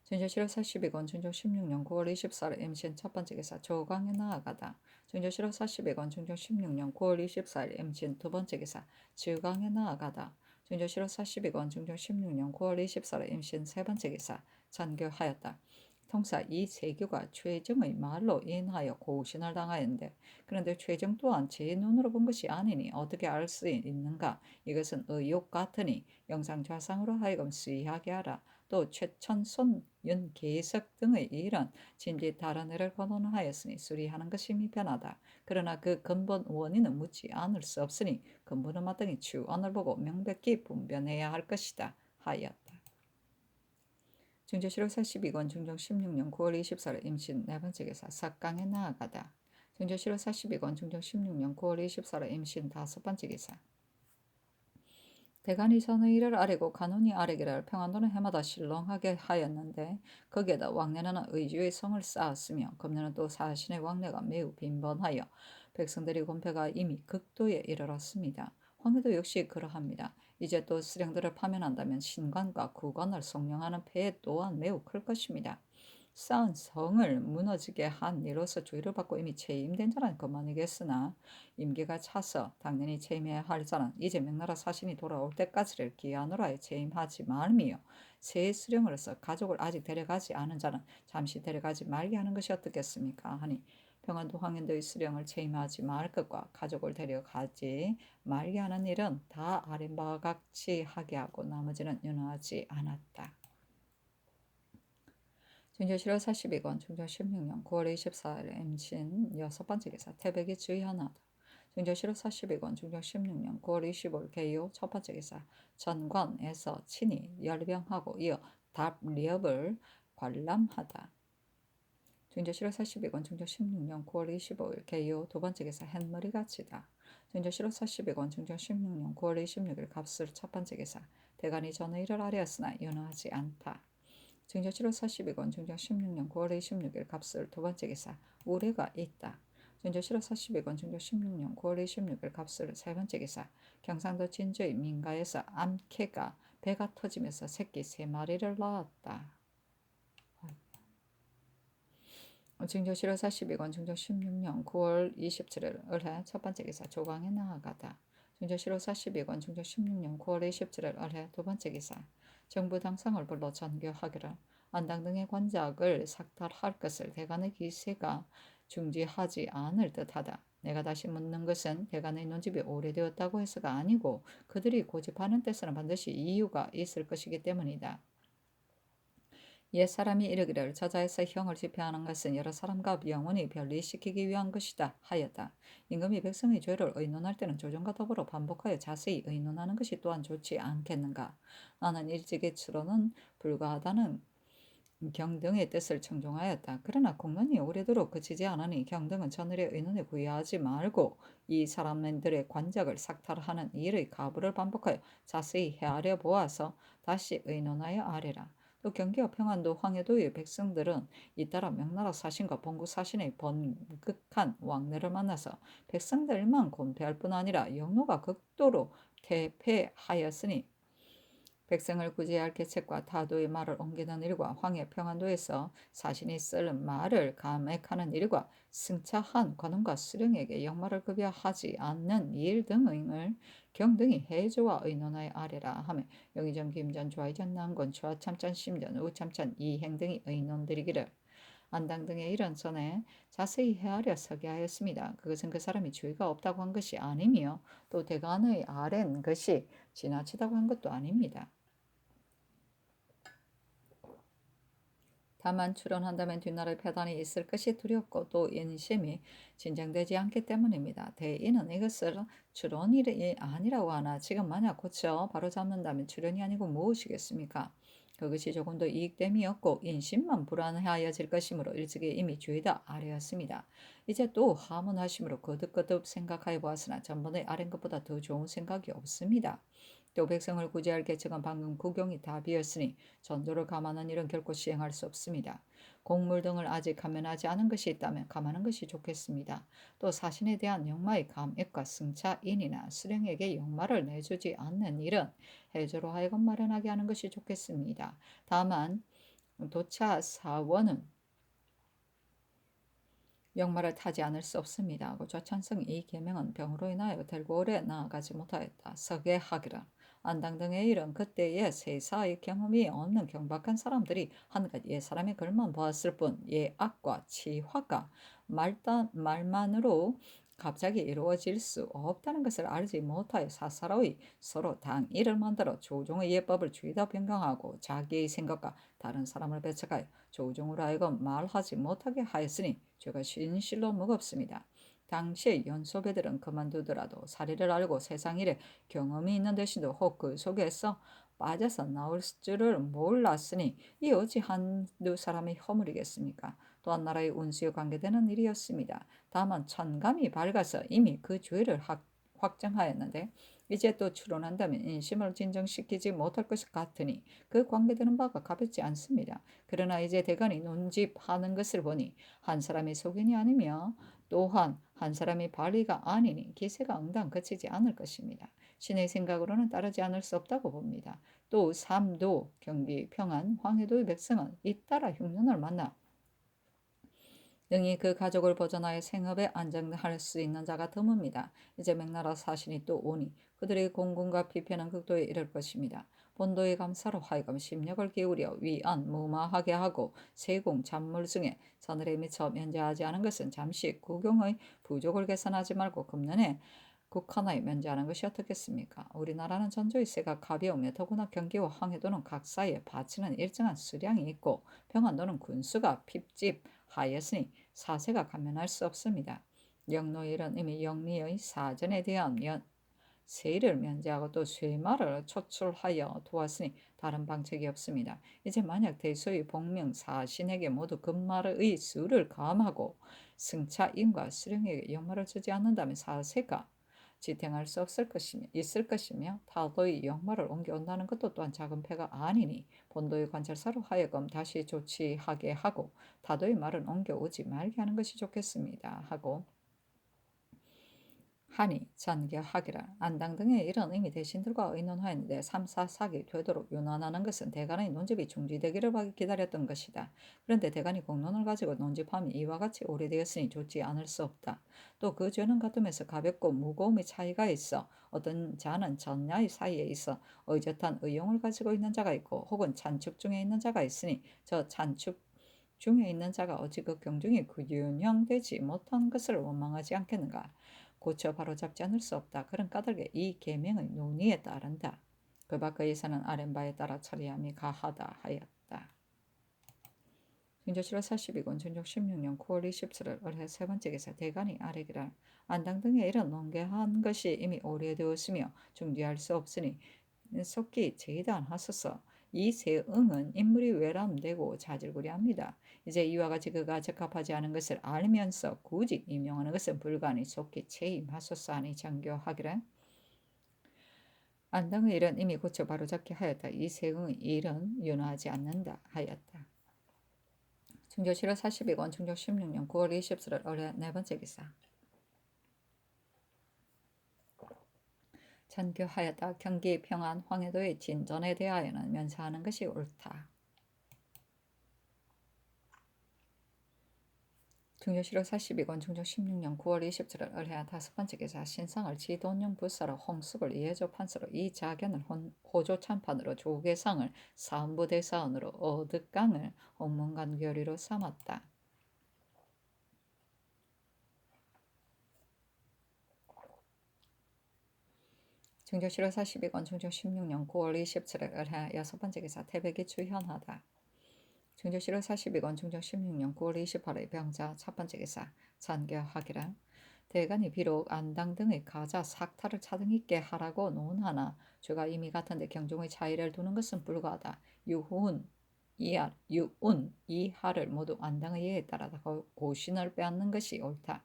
증조실호 42권 중종 16년 9월 24일 임신 첫 번째 기사 조강에 나아가다. 증조실호 42권 중종 16년 9월 24일 임신 두 번째 기사 지강에 나아가다. 증조실호 42권 중종 16년 9월 24일 임신 세 번째 기사 전교하였다. 통사 이 세교가 최정의 말로 인하여 고신을 당하였는데 그런데 최정 또한 제 눈으로 본 것이 아니니 어떻게 알 수 있는가? 이것은 의욕 같으니 영상 좌상으로 하여금 수의하게 하라. 또 최천손, 윤계석 등의 일은 짐짓 다른 애를 거론하였으니 수리하는 것이 미편하다. 그러나 그 근본 원인은 묻지 않을 수 없으니 근본은 마땅히 추언을 보고 명백히 분별해야 할 것이다 하였다. 증조실록 42권 중종 16년 9월 24일 임신 네 번째 기사 삭강에 나아가다. 증조실록 42권 중종 16년 9월 24일 임신 다섯 번째 기사 대간이 선의를 아뢰고 간운이 아뢰기를 평안도는 해마다 신롱하게 하였는데 거기에다 왕래는 의주의 성을 쌓았으며 금년은 또 사신의 왕래가 매우 빈번하여 백성들의 곤패가 이미 극도에 이르렀습니다. 황해도 역시 그러합니다. 이제 또 수령들을 파면한다면 신관과 국관을 성령하는 폐해 또한 매우 클 것입니다. 쌓은 성을 무너지게 한 이로서 주의를 받고 이미 체임된 자는 그만이겠으나 임기가 차서 당연히 체임해야 할 자는 이제 명나라 사신이 돌아올 때까지를 기한으로 하여 체임하지 말며 새 수령으로서 가족을 아직 데려가지 않은 자는 잠시 데려가지 말게 하는 것이 어떻겠습니까? 하니 평안도 황현도의 수령을 체임하지 말 것과 가족을 데려가지 말게 하는 일은 다 아린 바와 같이 하게 하고 나머지는 윤허하지 않았다. 증조실록 42권 중종 16년 9월 24일 임신 여섯 번째 기사 태백이 주의하나다. 증조실록 42권 중종 16년 9월 25일 개요 첫 번째 기사 전관에서 친히 열병하고 이어 답리업을 관람하다. 증조실록 42권 중종 16년 9월 25일 개요 두 번째 기사 햇머리가 치다. 증조실록 42권 중종 16년 9월 26일 갑술 첫 번째 기사 대간이 전의를 아뢰었으나 윤허하지 않다. 증조실록 42권 중종 16년 9월 26일 갑술 두 번째 기사 우레가 있다. 증조실록 42권 중종 16년 9월 26일 갑술 세 번째 기사 경상도 진주의 민가에서 암캐가 배가 터지면서 새끼 세 마리를 낳았다. 증조실에서 12권 증조 16년 9월 27일 을해 첫 번째 기사 조강에 나아가다. 증조실에서 12권 증조 16년 9월 27일 을해 두 번째 기사 정부 당상을 불러 전교하기를 안당 등의 관작을 삭탈할 것을 대간의 기세가 중지하지 않을 듯하다. 내가 다시 묻는 것은 대간의 논집이 오래되었다고 해서가 아니고 그들이 고집하는 데서는 반드시 이유가 있을 것이기 때문이다. 옛사람이 이르기를 저자에서 형을 집행하는 것은 여러 사람과 영원히 변리시키기 위한 것이다 하였다. 임금이 백성의 죄를 의논할 때는 조정과 더불어 반복하여 자세히 의논하는 것이 또한 좋지 않겠는가. 나는 일찍의 추론은 불가하다는 경등의 뜻을 청종하였다. 그러나 공론이 오래도록 그치지 않으니 경등은 전일의 의논에 구애하지 말고 이 사람들의 관작을 삭탈하는 일의 가부를 반복하여 자세히 헤아려 보아서 다시 의논하여 아뢰라. 또 경기와 평안도 황해도의 백성들은 잇따라 명나라 사신과 봉구 사신의 번극한 왕래를 만나서 백성들만 곤패할 뿐 아니라 영노가 극도로 퇴폐하였으니 백성을 구제할 계책과 타도의 말을 옮기는 일과 황해 평안도에서 사신이 쓸 말을 감액하는 일과 승차한 관원과 수령에게 역마를 급여하지 않는 일 등을 경등이 해조와 의논하여 아래라 하며 영의전 김전 좌의전 난권 좌참찬 심전 우참찬 이행 등이 의논드리기를 안당 등의 일은 전에 자세히 헤아려 서게 하였습니다. 그것은 그 사람이 죄가 없다고 한 것이 아니며 또 대간의 아랜 것이 지나치다고 한 것도 아닙니다. 다만 추론한다면 뒷날에 폐단이 있을 것이 두렵고 또 인심이 진정되지 않기 때문입니다. 대인은 이것을 추론이 아니라고 하나 지금 만약 고쳐 바로잡는다면 추론이 아니고 무엇이겠습니까? 그것이 조금 더 이익됨이 없고 인심만 불안하여질 것이므로 일찍이 이미 죄다 아뢰었습니다. 이제 또 하문하심으로 거듭거듭 생각하여 보았으나 전번에 아랜 것보다 더 좋은 생각이 없습니다. 또 백성을 구제할 계책은 방금 국용이 답이었으니 전조를 감하는 일은 결코 시행할 수 없습니다. 곡물 등을 아직 감면하지 않은 것이 있다면 감하는 것이 좋겠습니다. 또 사신에 대한 역마의 감액과 승차인이나 수령에게 역마를 내주지 않는 일은 해조로 하여금 마련하게 하는 것이 좋겠습니다. 다만 도차 사원은 역마를 타지 않을 수 없습니다. 좌찬성 이 계명은 병으로 인하여 들고 오래 나아가지 못하였다. 서계하기라. 안당 등의 일은 그때의 세사의 경험이 없는 경박한 사람들이 한갓 옛사람의 글만 보았을 뿐 예악과 치화가 말만으로 갑자기 이루어질 수 없다는 것을 알지 못하여 사사로이 서로 당일을 만들어 조종의 예법을 죄다 변경하고 자기의 생각과 다른 사람을 배척하여 조종으로 하여금 말하지 못하게 하였으니 죄가 신실로 무겁습니다. 당시의 연소배들은 그만두더라도 사리를 알고 세상 일에 경험이 있는 대신도 혹 그 속에서 빠져서 나올 줄을 몰랐으니 이 어찌 한두 사람의 허물이겠습니까? 또한 나라의 운수에 관계되는 일이었습니다. 다만 천감이 밝아서 이미 그 죄를 확정하였는데 이제 또 추론한다면 인심을 진정시키지 못할 것 같으니 그 관계되는 바가 가볍지 않습니다. 그러나 이제 대간이 논집하는 것을 보니 한 사람이 속인이 아니며 또한 한 사람이 발의가 아니니 기세가 응당 그치지 않을 것입니다. 신의 생각으로는 따르지 않을 수 없다고 봅니다. 또 삼도, 경기, 평안, 황해도의 백성은 잇따라 흉년을 만나 능히 그 가족을 보존하여 생업에 안정할 수 있는 자가 드뭅니다. 이제 명나라 사신이 또 오니 그들의 공군과 피폐는 극도에 이를 것입니다. 본도의 감사로 하여금 심력을 기울여 위안 무마하게 하고 세공 잔물 중에 서늘에 미쳐 면제하지 않은 것은 잠시 국용의 부족을 개선하지 말고 금년에 국하나에 면제하는 것이 어떻겠습니까? 우리나라는 전조의 세가 가벼우며 더구나 경기와 황해도는 각사에 바치는 일정한 수량이 있고 평안도는 군수가 핍집하였으니 사세가 감면할 수 없습니다. 영노일은 이미 영리의 사전에 대한 세일을 면제하고 또 쇠마를 초출하여 두었으니 다른 방책이 없습니다. 이제 만약 대소의 복명 사신에게 모두 금마의 수를 감하고 승차인과 수령에게 역마를 주지 않는다면 사세가 지탱할 수 있을 것이며 타도의 역마를 옮겨온다는 것도 또한 작은 패가 아니니 본도의 관찰사로 하여금 다시 조치하게 하고 타도의 말은 옮겨오지 말게 하는 것이 좋겠습니다. 하고 하니 전개하기라. 안당 등의 이런 의미 대신들과 의논하였는데 3, 4 사기 되도록 윤환하는 것은 대간의 논집이 중지되기를 기다렸던 것이다. 그런데 대간이 공론을 가지고 논집함이 이와 같이 오래되었으니 좋지 않을 수 없다. 또 그 죄는 같으면서 가볍고 무거움의 차이가 있어 어떤 자는 전야의 사이에 있어 의젓한 의용을 가지고 있는 자가 있고 혹은 찬축 중에 있는 자가 있으니 저 찬축 중에 있는 자가 어찌 그 경중이 균형되지 못한 것을 원망하지 않겠는가. 고쳐 바로잡지 않을 수 없다. 그런 까닭에 이 계명의 논의에 따른다. 그 밖의 이사는 아랫바에 따라 처리함이 가하다 하였다. 중조실로 42권 중조 16년 9월 27일 올해 세 번째 기사 대간이 아래기라. 안당 등에 이런 논개한 것이 이미 오래되었으며 중지할 수 없으니 속기 제의단하소서. 이 세응은 인물이 외람되고 자질구레합니다. 이제 이와 같이 그가 적합하지 않은 것을 알면서 굳이 임명하는 것은 불가하니 속기 체임하소서 하니 장교하기를. 안당의 일은 이미 고쳐 바로잡게 하였다. 이 세응의 일은 윤화하지 않는다 하였다. 중조실로 42권 중조 16년 9월 20일 올해 네 번째 기사. 전교하였다. 경기 평안 황해도의 진전에 대하여는 면사하는 것이 옳다. 중조실록 42권 중조 16년 9월 27일 올해 다섯 번째 기사. 신상을 지돈용 부사로 홍숙을 이해조 판서로 이 자견을 호조 참판으로 조계상을 사은부 대사원으로 어득강을 홍문관교리로 삼았다. 중조실록 42권 중조 16년 9월 27일 올해 여섯 번째 기사. 태백이 주현하다. 중조실록 42권 중조 16년 9월 28일 병자 첫 번째 기사. 전교하기란. 대간이 비록 안당 등의 가자 삭탈을 차등있게 하라고 논하나 죄가 이미 같은데 경종의 차이를 두는 것은 불가하다. 유훈, 이하를 모두 안당의 예에 따라 고신을 빼앗는 것이 옳다.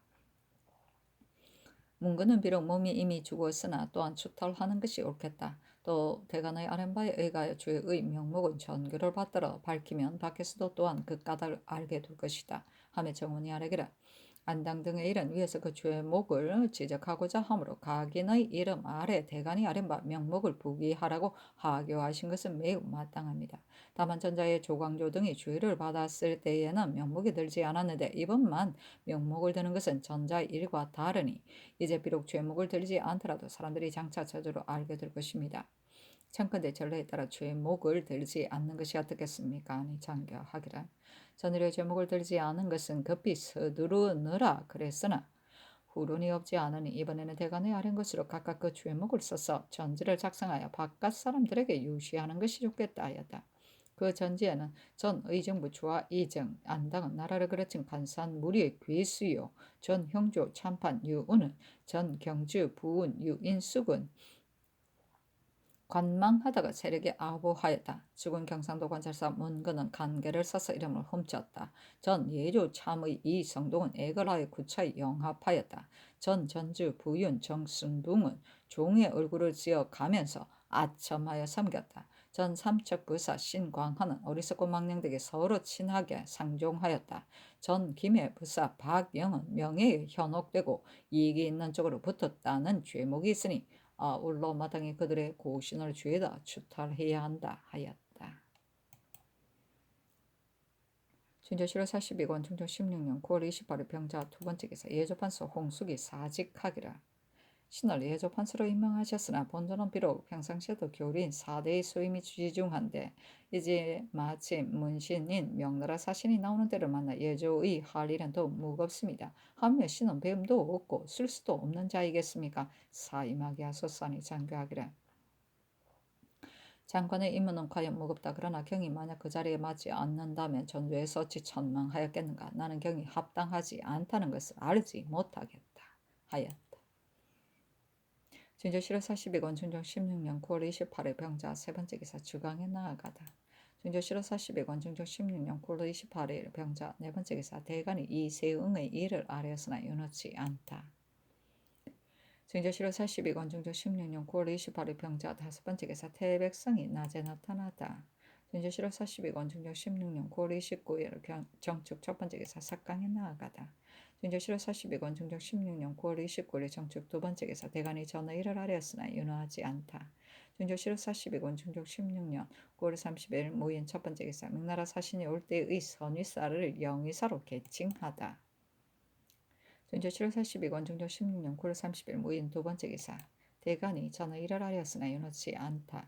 문근은 비록 몸이 이미 죽었으나 또한 추탈하는 것이 옳겠다. 또 대간의 아랫바에 의하여 죄의 명목은 전교를 받들어 밝히면 밖에서도 또한 그 까닭을 알게 될 것이다. 하며 정원이 아래기라. 안당 등의 일은 위에서 그 죄목을 지적하고자 하므로 각인의 이름 아래 대간이 아랫바 명목을 부기하라고 하교하신 것은 매우 마땅합니다. 다만 전자의 조광조 등이 죄를 받았을 때에는 명목이 들지 않았는데 이번만 명목을 드는 것은 전자의 일과 다르니 이제 비록 죄목을 들지 않더라도 사람들이 장차 저절로 알게 될 것입니다. 청컨대 전례에 따라 죄목을 들지 않는 것이 어떻겠습니까? 아니 장교하기라. 전일의 죄목을 들지 않은 것은 급히 서두르느라 그랬으나 후론이 없지 않으니 이번에는 대간의 아는 것으로 각각 그 죄목을 써서 전지를 작성하여 바깥 사람들에게 유시하는 것이 좋겠다 하였다. 그 전지에는 전 의정부 주와 이정 안당은 나라를 그르친 간산 무리의 괴수요 전 형조 참판 유운은 전 경주 부운 유인숙은 관망하다가 세력에 아부하였다. 죽은 경상도 관찰사 문근은 간계를 써서 이름을 훔쳤다. 전 예조 참의 이성동은 애걸하여 구차에 영합하였다. 전 전주 부윤 정순둥은 종의 얼굴을 지어 가면서 아첨하여 섬겼다. 전 삼척 부사 신광하는 어리석고 망령되게 서로 친하게 상종하였다. 전 김해 부사 박영은 명예에 현혹되고 이익이 있는 쪽으로 붙었다는 죄목이 있으니 아울러 마땅히 그들의 고신을 죄다 추탈해야 한다 하였다. 중조실록 42권 중조 16년 9월 28일 병자 두 번째 기사. 예조판서 홍숙이 사직하기라. 신을 예조판서로 임명하셨으나 본전은 비록 평상시에도 교린 4대의 수임이 주지중한데 이제 마침 문신인 명나라 사신이 나오는 때를 만나 예조의 할 일은 더욱 무겁습니다. 하며 신은 배움도 없고 쓸 수도 없는 자이겠습니까? 사임하게 하소서 하니 장교하기라. 장관의 임무는 과연 무겁다. 그러나 경이 만약 그 자리에 맞지 않는다면 전외에서 어찌 천망하였겠는가. 나는 경이 합당하지 않다는 것을 알지 못하겠다 하였다. 중조실록 42권 중조 16년 9월 28일 병자 세 번째 기사. 주강에 나아가다. 중조실록 42권 중조 16년 9월 28일 병자 네 번째 기사. 대간이 이 세응의 일을 아뢰었으나 윤호치 않다. 중조실록 42권 중조 16년 9월 28일 병자 다섯 번째 기사. 태백성이 낮에 나타나다. 중조실록 42권 중조 16년 9월 29일 정축 첫 번째 기사. 삭강에 나아가다. 중조 7월 42권 중조 16년 9월 29일 정축 두 번째 기사 대간이 전의 일을 아뢰었으나 윤호하지 않다. 중조 7월 42권 중조 16년 9월 30일 모인 첫 번째 기사 명나라 사신이 올 때의 선위사를 영위사로 개칭하다. 중조 7월 42권 중조 16년 9월 30일 모인 두 번째 기사 대간이 전의 일을 아뢰었으나 윤호치 않다.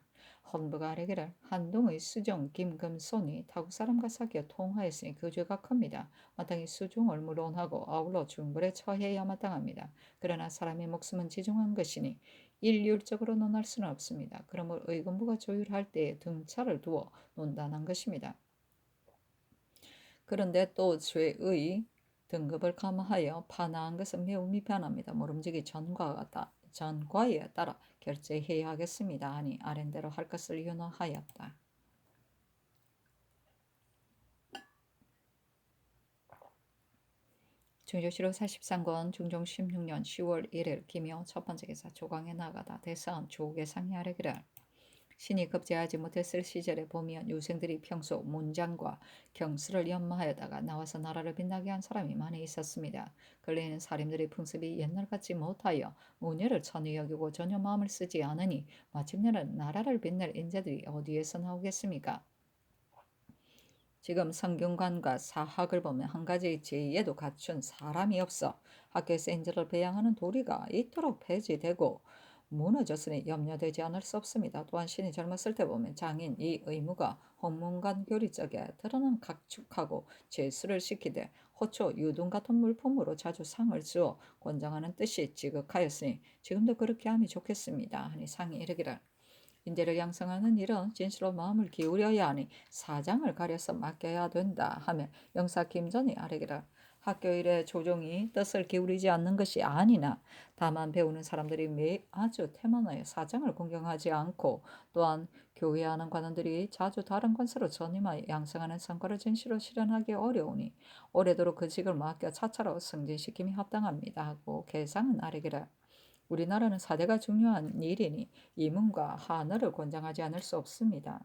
헌부가 아뢰기를 한동의 수종 김금손이 타국 사람과 사귀어 통하였으니 그 죄가 큽니다. 마땅히 수종을 물론하고 아울러 중벌에 처해야 마땅합니다. 그러나 사람의 목숨은 지중한 것이니 일률적으로 논할 수는 없습니다. 그러므로 의금부가 조율할 때에 등차를 두어 논단한 것입니다. 그런데 또 죄의 등급을 감하여 판화한 것은 매우 미편합니다. 모름지기 전과에 따라 결제해야 하겠습니다. 하니 아랜대로 할 것을 윤호하였다. 중조실호 43권 중종 16년 10월 1일 기묘 첫 번째 기사 조강에 나가다 대사은 조국에 상의하려기를 신이 급제하지 못했을 시절에 보면 유생들이 평소 문장과 경수를 연마하여다가 나와서 나라를 빛나게 한 사람이 많이 있었습니다. 근래에는 사림들의 풍습이 옛날 같지 못하여 문예를 천히 여기고 전혀 마음을 쓰지 않으니 마침내는 나라를 빛낼 인재들이 어디에서 나오겠습니까? 지금 성균관과 사학을 보면 한 가지 제의에도 갖춘 사람이 없어 학교에서 인재를 배양하는 도리가 이토록 폐지되고 무너졌으니 염려되지 않을 수 없습니다. 또한 신이 젊었을 때 보면 장인 이 의무가 헌문관 교리적에 드러난 각축하고 제수를 시키되 호초 유둔 같은 물품으로 자주 상을 주어 권장하는 뜻이 지극하였으니 지금도 그렇게 함이 좋겠습니다. 하니 상이 이르기를 인재를 양성하는 일은 진실로 마음을 기울여야 하니 사장을 가려서 맡겨야 된다 하며 영사 김전이 아뢰기를 학교 일에 조종이 뜻을 기울이지 않는 것이 아니나 다만 배우는 사람들이 아주 태만하여 사장을 공경하지 않고 또한 교회하는 관원들이 자주 다른 관서로 전임하여 양성하는 성과를 진실로 실현하기 어려우니 오래도록 그 직을 맡겨 차차로 승진시킴이 합당합니다 하고 개상은 아뢰기를 우리나라는 사대가 중요한 일이니 이문과 한어를 권장하지 않을 수 없습니다.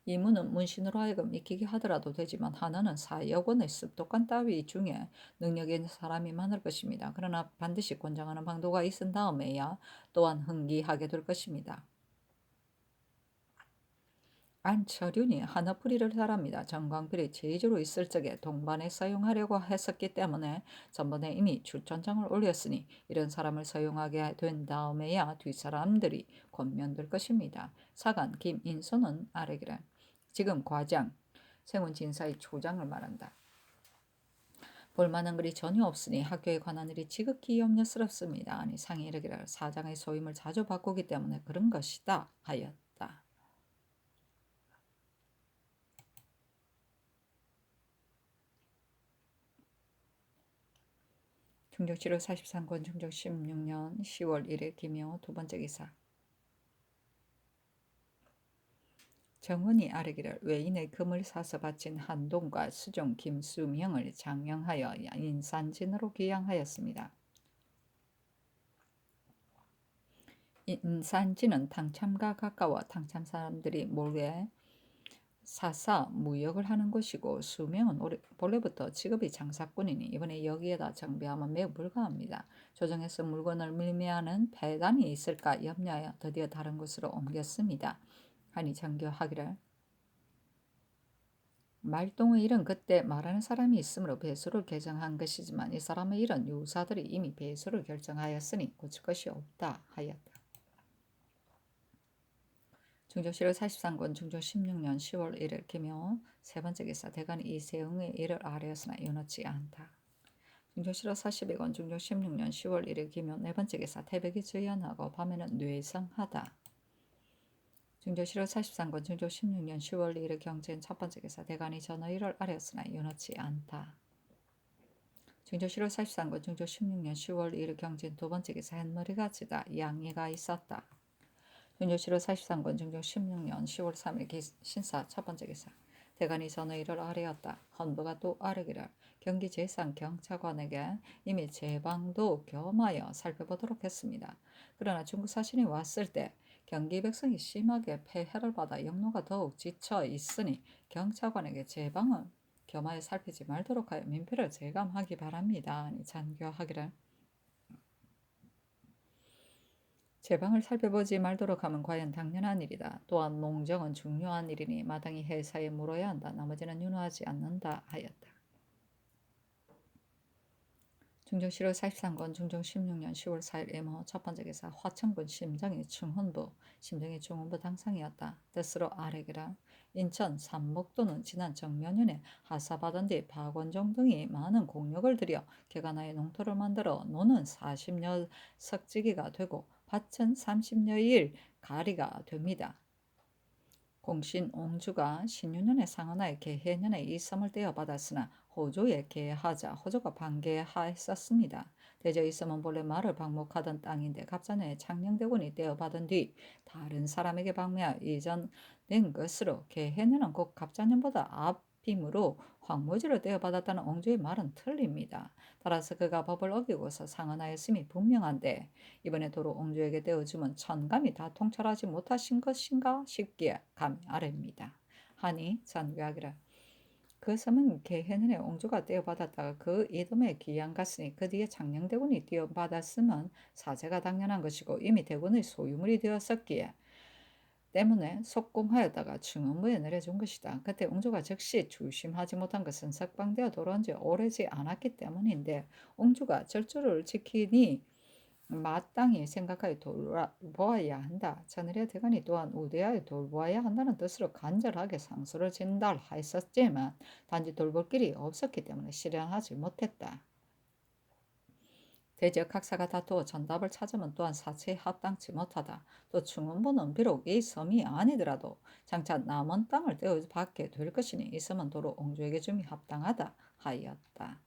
이문은 문신으로 하여금 익히게 하더라도 되지만 한어는 사역원의 습독관 따위 중에 능력 있는 사람이 많을 것입니다. 그러나 반드시 권장하는 방도가 있은 다음에야 또한 흥기하게 될 것입니다. 안철윤이 하나풀이를 잘합니다. 정광필이 제주로 있을 적에 동반에 사용하려고 했었기 때문에 전번에 이미 추천장을 올렸으니 이런 사람을 사용하게 된 다음에야 뒷사람들이 권면될 것입니다. 사관 김인수는 아래기를 지금 과장 생훈진사의 초장을 말한다. 볼만한 글이 전혀 없으니 학교에 관한 일이 지극히 염려스럽습니다. 아니 상이 이르기를 사장의 소임을 자주 바꾸기 때문에 그런 것이다 하였다. 중조 7월 43권 중조 16년 10월 1일 기묘 두 번째 기사 정원이 아뢰기를 외인의 금을 사서 바친 한동과 수종 김수명을 장명하여 인산진으로 귀양하였습니다. 인산진은 당참과 가까워 당참 사람들이 몰래 사사 무역을 하는 곳이고 수명은 본래부터 직업이 장사꾼이니 이번에 여기에다 정비하면 매우 불가합니다. 조정에서 물건을 밀매하는 배단이 있을까 염려하여 드디어 다른 곳으로 옮겼습니다. 하니 정교하기를 말동의 일은 그때 말하는 사람이 있으므로 배수를 개정한 것이지만 이 사람의 일은 유사들이 이미 배수를 결정하였으니 고칠 것이 없다 하였다. 중조 7월 43권 중조 16년 10월 1일 기묘 세 번째 기사 대간이 이세응의 일을 아뢰었으나 윤호치 않다. 중조 7월 42권 중조 16년 10월 1일 기묘 네 번째 기사 태백이 주연하고 밤에는 뇌성하다. 중조 7월 43권 중조 16년 10월 1일 경전 첫 번째 기사 대간이 전의 일을 아뢰었으나 윤호치 않다. 중조 7월 43권 중조 16년 10월 1일 경전 두 번째 기사 햇머리가 지다 양해가 있었다. 중조 7월 43권 중조 16년 10월 3일 신사 첫 번째 기사 대간이 전의 일을 아뢰었다. 헌부가 또 아뢰기를 경기재산경찰관에게 이미 제방도 겸하여 살펴보도록 했습니다. 그러나 중국 사신이 왔을 때 경기 백성이 심하게 폐해를 받아 영노가 더욱 지쳐 있으니 경찰관에게 제방을 겸하여 살피지 말도록 하여 민폐를 제감하기 바랍니다. 잔교하기를. 제방을 살펴보지 말도록 하면 과연 당연한 일이다. 또한 농정은 중요한 일이니 마땅히 회사에 물어야 한다. 나머지는 윤호하지 않는다 하였다. 중종 7월 43권 중종 16년 10월 4일 임호 첫 번째 기사 화천군 심정이 충훈부 심정이 중훈부 당상이었다. 뜻으로 아래기라. 인천 삼목도는 지난 정년년에 하사받은 뒤 박원종 등이 많은 공력을 들여 개간하에 농토를 만들어 노는 40여 석지기가 되고 밭은 30여일 가리가 됩니다. 공신 옹주가 신유년에 상언하에 개해년에 이 섬을 떼어받았으나 호조에 개하자 호조가 반개하였었습니다. 대저 이 섬은 본래 말을 방목하던 땅인데 갑자년에 창녕대군이 떼어받은 뒤 다른 사람에게 방매하여 이전된 것으로 개해년은 곧 갑자년보다 앞임으로 황무지를 떼어받았다는 옹주의 말은 틀립니다. 따라서 그가 법을 어기고서 상언하였음이 분명한데 이번에 도로 옹주에게 떼어주면 천감이 다 통찰하지 못하신 것인가 싶기에 감히 아래입니다. 하니 잔귀하기를. 그 섬은 개해년에 옹주가 떼어받았다가 그 이듬해 귀양 갔으니 그 뒤에 창녕대군이 떼어받았으면 사제가 당연한 것이고 이미 대군의 소유물이 되었었기에 때문에 속공하였다가 중원부에 내려준 것이다. 그때 옹주가 즉시 주심하지 못한 것은 석방되어 돌아온 지 오래지 않았기 때문인데 옹주가 절주를 지키니 마땅히 생각하여 돌보아야 한다. 천일의 대간이 또한 우대하여 돌보아야 한다는 뜻으로 간절하게 상소를 전달하였었지만 단지 돌볼 길이 없었기 때문에 실현하지 못했다. 대지역 각사가 다투어 전답을 찾으면 또한 사체에 합당치 못하다. 또 충원부는 비록 이 섬이 아니더라도 장차 남은 땅을 떼어받게 될 것이니 이 섬은 도로 옹주에게 줌이 합당하다 하였다.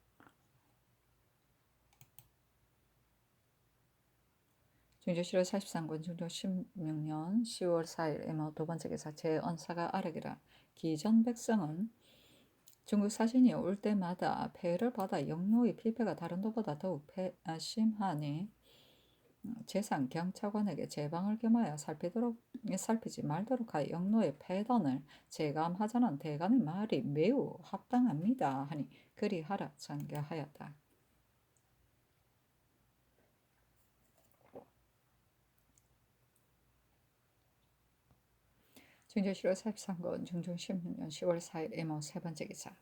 중조 7월 43권 중조 16년 10월 4일 임호 두 번째 기사 제언사가 아뢰기라. 기전 백성은 중국 사신이 올 때마다 폐를 받아 영노의 피폐가 다른 도보다 더욱 심하니 재상 경찰관에게 제방을 겸하여 살피지 말도록 하여 영노의 폐단을 제감하자는 대간의 말이 매우 합당합니다. 하니 그리하라 전개하였다. 중조 7월 43권 중종 16년 10월 4일 임호 세 번째 기사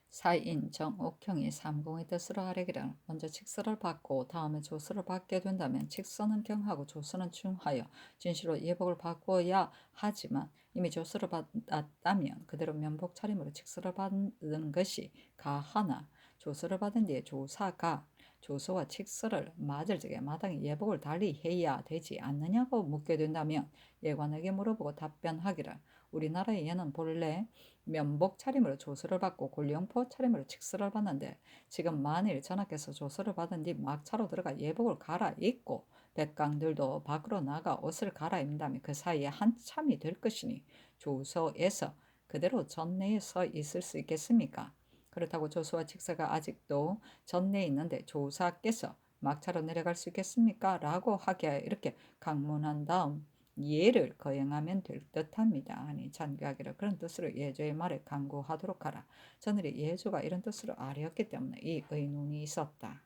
사인 정옥형이 삼공의 뜻으로 아뢰기를. 먼저 칙서를 받고 다음에 조서를 받게 된다면 칙서는 경하고 조서는 중하여 진시로 예복을 바꾸어야 하지만 이미 조서를 받았다면 그대로 면복 차림으로 칙서를 받는 것이 가하나 조서를 받은 뒤에 조사가 조서와 칙서를 맞을 적에 마땅히 예복을 달리 해야 되지 않느냐고 묻게 된다면 예관에게 물어보고 답변하기를. 우리나라의 예는 본래 면복 차림으로 조서를 받고 곤령포 차림으로 칙서를 받는데 지금 만일 전하께서 조서를 받은 뒤 막차로 들어가 예복을 갈아입고 백강들도 밖으로 나가 옷을 갈아입는다면 그 사이에 한참이 될 것이니 조서에서 그대로 전내에 서 있을 수 있겠습니까? 그렇다고 조서와 칙서가 아직도 전내에 있는데 조사께서 막차로 내려갈 수 있겠습니까? 라고 하기에 이렇게 강문한 다음 예를 거행하면 될 듯합니다. 아니 잔귀하기를. 그런 뜻으로 예조의 말에 강구하도록 하라. 저늘이 예조가 이런 뜻으로 아뢰었기 때문에 이 의논이 있었다.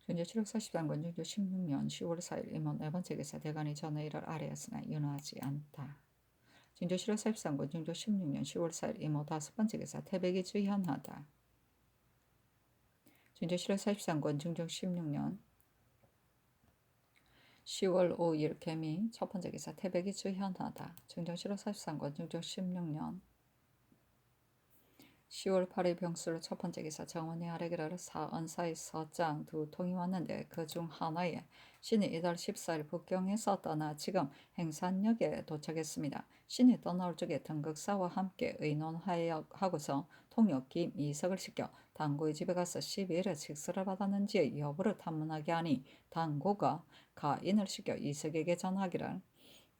현재 7월 43권 중조 16년 10월 4일 임원 네 번째 기사 대간이 전의 일을 아뢰었으나 윤호하지 않다. 중조 7월 43권 중조 16년 10월 4일 임원 다섯 번째 기사 태백이 주현하다. 중조 7월 43권 중조 16년 10월 5일 개미 첫 번째 기사 태백이 주현하다. 중종 7월 43권 중종 16년 10월 8일 병수로 첫 번째 기사 정원이 아래기를 사언사의 서장 두 통이 왔는데 그중 하나에 신이 이달 14일 북경에서 떠나 지금 행산역에 도착했습니다. 신이 떠나올 적에 등극사와 함께 의논하고서 통역 김이석을 시켜 당고의 집에 가서 12일에 직서를 받았는지의 여부를 탐문하게 하니 당고가 가인을 시켜 이석에게 전하기를.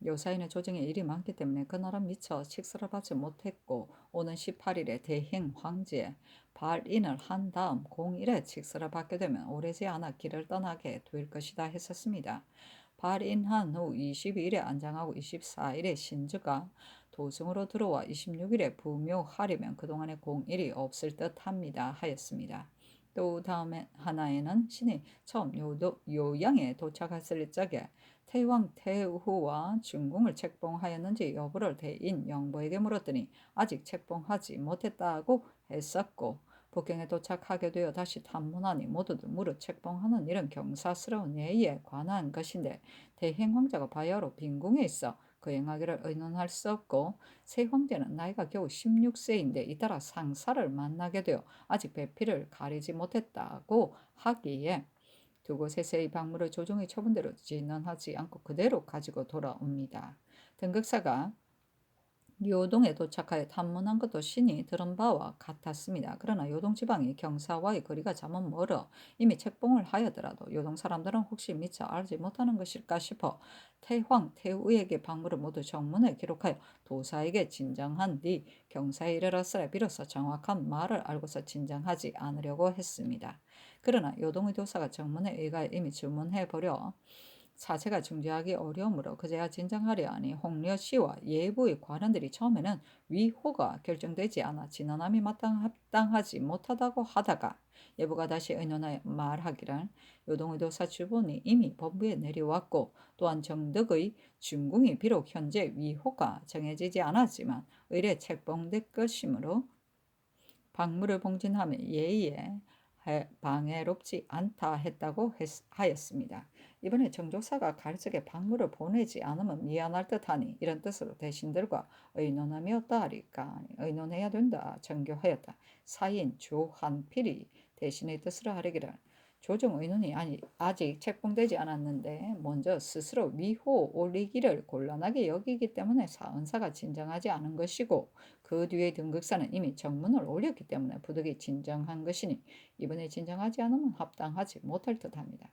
요사이는 조정에 일이 많기 때문에 그날은 미처 식사를 받지 못했고 오는 18일에 대행 황제에 발인을 한 다음 공일에 식사를 받게 되면 오래지 않아 길을 떠나게 될 것이다 했었습니다. 발인한 후 22일에 안장하고 24일에 신주가 도승으로 들어와 26일에 부묘하려면 그동안의 공일이 없을 듯합니다 하였습니다. 또 다음에 하나에는 신이 처음 요양에 도착했을 적에 태왕 태후와 중궁을 책봉하였는지 여부를 대인 영보에게 물었더니 아직 책봉하지 못했다고 했었고 북경에 도착하게 되어 다시 탐문하니 모두들 무릇 책봉하는 일은 경사스러운 예의에 관한 것인데 대행황자가 바야흐로 빈궁에 있어 그 행하기를 의논할 수 없고 새 황제는 나이가 겨우 16세인데 이따라 상사를 만나게 되어 아직 배필을 가리지 못했다고 하기에 두 곳에서의 박물을 조정의 처분대로 진언하지 않고 그대로 가지고 돌아옵니다. 등극사가 요동에 도착하여 탐문한 것도 신이 들은 바와 같았습니다. 그러나 요동 지방이 경사와의 거리가 잠은 멀어 이미 책봉을 하여더라도 요동 사람들은 혹시 미처 알지 못하는 것일까 싶어 태황, 태우에게 박물을 모두 정문에 기록하여 도사에게 진정한 뒤 경사에 이르렀으라 비로소 정확한 말을 알고서 진정하지 않으려고 했습니다. 그러나 요동의 도사가 정문에 의가해 이미 주문해버려 사체가 중재하기 어려우므로 그제야 진정하려 하니 홍려씨와 예부의 관원들이 처음에는 위호가 결정되지 않아 진언함이 합당하지 못하다고 하다가 예부가 다시 의논하여 말하기를 요동의 도사 주본이 이미 법부에 내려왔고 또한 정덕의 중궁이 비록 현재 위호가 정해지지 않았지만 의례 책봉될 것이므로 박물을 봉진하면 예의에 방해롭지 않다 했다고 하였습니다. 이번에 정조사가 가르치게 박물을 보내지 않으면 미안할 듯하니 이런 뜻으로 대신들과 의논하며 따르까 의논해야 된다 정교하였다. 사인 조한필이 대신의 뜻으로 하려기를 조정 의논이 아직 책봉되지 않았는데 먼저 스스로 위호 올리기를 곤란하게 여기기 때문에 사은사가 진정하지 않은 것이고 그 뒤에 등극사는 이미 정문을 올렸기 때문에 부득이 진정한 것이니 이번에 진정하지 않으면 합당하지 못할 듯합니다.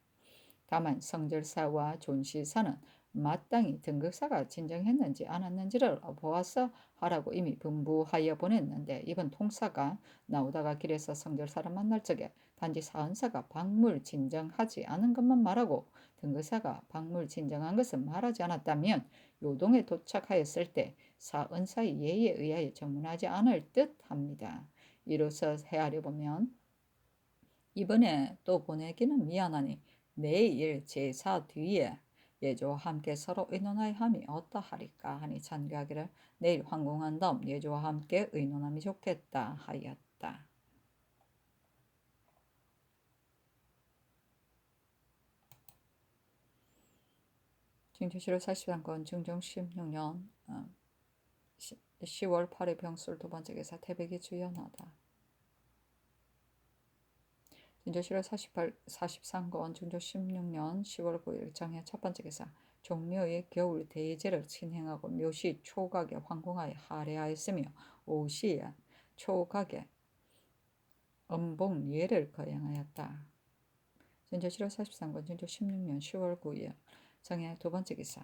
다만 성절사와 존시사는 마땅히 등극사가 진정했는지 않았는지를 보아서 하라고 이미 분부하여 보냈는데 이번 통사가 나오다가 길에서 성절사를 만날 적에 단지 사은사가 박물 진정하지 않은 것만 말하고 등극사가 박물 진정한 것은 말하지 않았다면 요동에 도착하였을 때 사은사의 예의에 의하여 정문하지 않을 듯합니다. 이로써 헤아려 보면 이번에 또 보내기는 미안하니 내일 제사 뒤에 예조와 함께 서로 의논하여 함이 어떠하리까 하니 찬교하기를 내일 황공한 다음 예조와 함께 의논함이 좋겠다 하였다. 증조실록 43건 중종 16년 10월 8일 병술 두 번째 기사 태백이 주연하다. 증조실록 43건 중조 16년 10월 9일 정해 첫 번째 기사 종묘의 겨울 대제를 진행하고 묘시 초각에 황공하여 할애하였으며 오시에 초각에 음봉 예를 거행하였다. 증조실록 43건 중조 16년 10월 9일 정해 두 번째 기사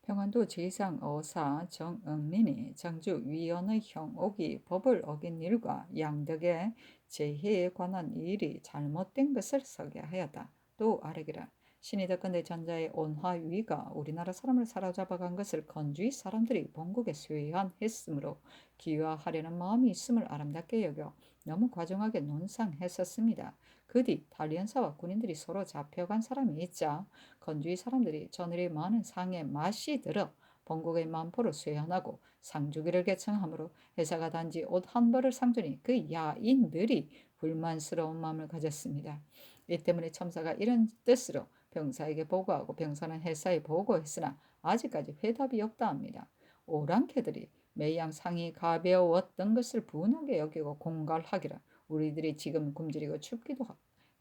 평안도 지상 어사 정응민이 정주 위원의 형옥이 법을 어긴 일과 양덕의 재해에 관한 일이 잘못된 것을 소개하였다. 또 아뢰기라 신이 덕건대 전자의 온화위가 우리나라 사람을 사로잡아간 것을 건주의 사람들이 본국에 쇠한했으므로 기화하려는 마음이 있음을 아름답게 여겨 너무 과정하게 논상했었습니다. 그 뒤 단련사와 군인들이 서로 잡혀간 사람이 있자 건주의 사람들이 저늘이 많은 상에 맛이 들어 본국의 만포를 쇠한하고 상주기를 개청하므로 회사가 단지 옷 한 벌을 상주니 그 야인들이 불만스러운 마음을 가졌습니다. 이 때문에 첨사가 이런 뜻으로 병사에게 보고하고 병사는 회사에 보고했으나 아직까지 회답이 없다 합니다. 오랑캐들이 매양 상이 가벼웠던 것을 분하게 여기고 공갈하기를 우리들이 지금 굶주리고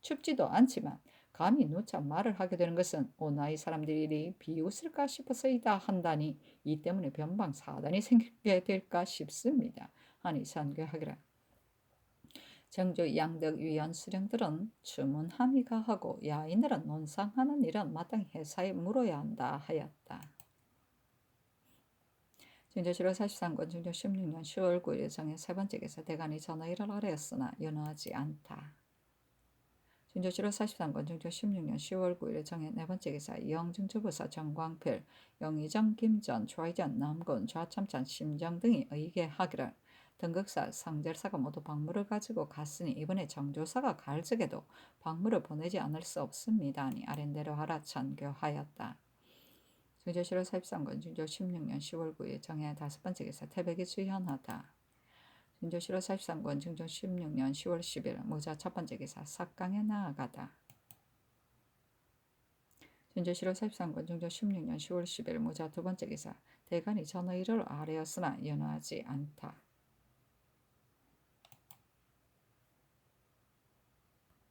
춥지도 않지만 감히 누차 말을 하게 되는 것은 오나이 사람들이 비웃을까 싶어서이다 한다니 이 때문에 변방 사단이 생기게 될까 싶습니다. 하니 선교하기라 정주 양덕 위원 수령들은 주문 함의가 하고 야인들은 논상하는 일은 마땅히 회사에 물어야 한다 하였다. 진조실호 43권 중조 16년 10월 9일 예정의 세 번째 기사 대간이 전화일을 아뢰었으나 연호하지 않다. 진조실호 43권 중조 16년 10월 9일 예정의 네 번째 기사 영중주부사 정광필, 영의정 김전, 좌의전 남군, 좌참찬 심정 등이 의계하기를 등극사 상절사가 모두 박물을 가지고 갔으니 이번에 정조사가 갈 적에도 박물을 보내지 않을 수 없습니다. 니 아랜대로 하라 찬교하였다. 중조실호 43권 중조 16년 10월 9일 정해 다섯 번째 기사 태백이 수현하다. 중조실호 43권 중조 16년 10월 10일 모자 첫 번째 기사 삭강에 나아가다. 중조실호 43권 중조 16년 10월 10일 모자 두 번째 기사 대간이 전의를 아뢰었으나 연호하지 않다.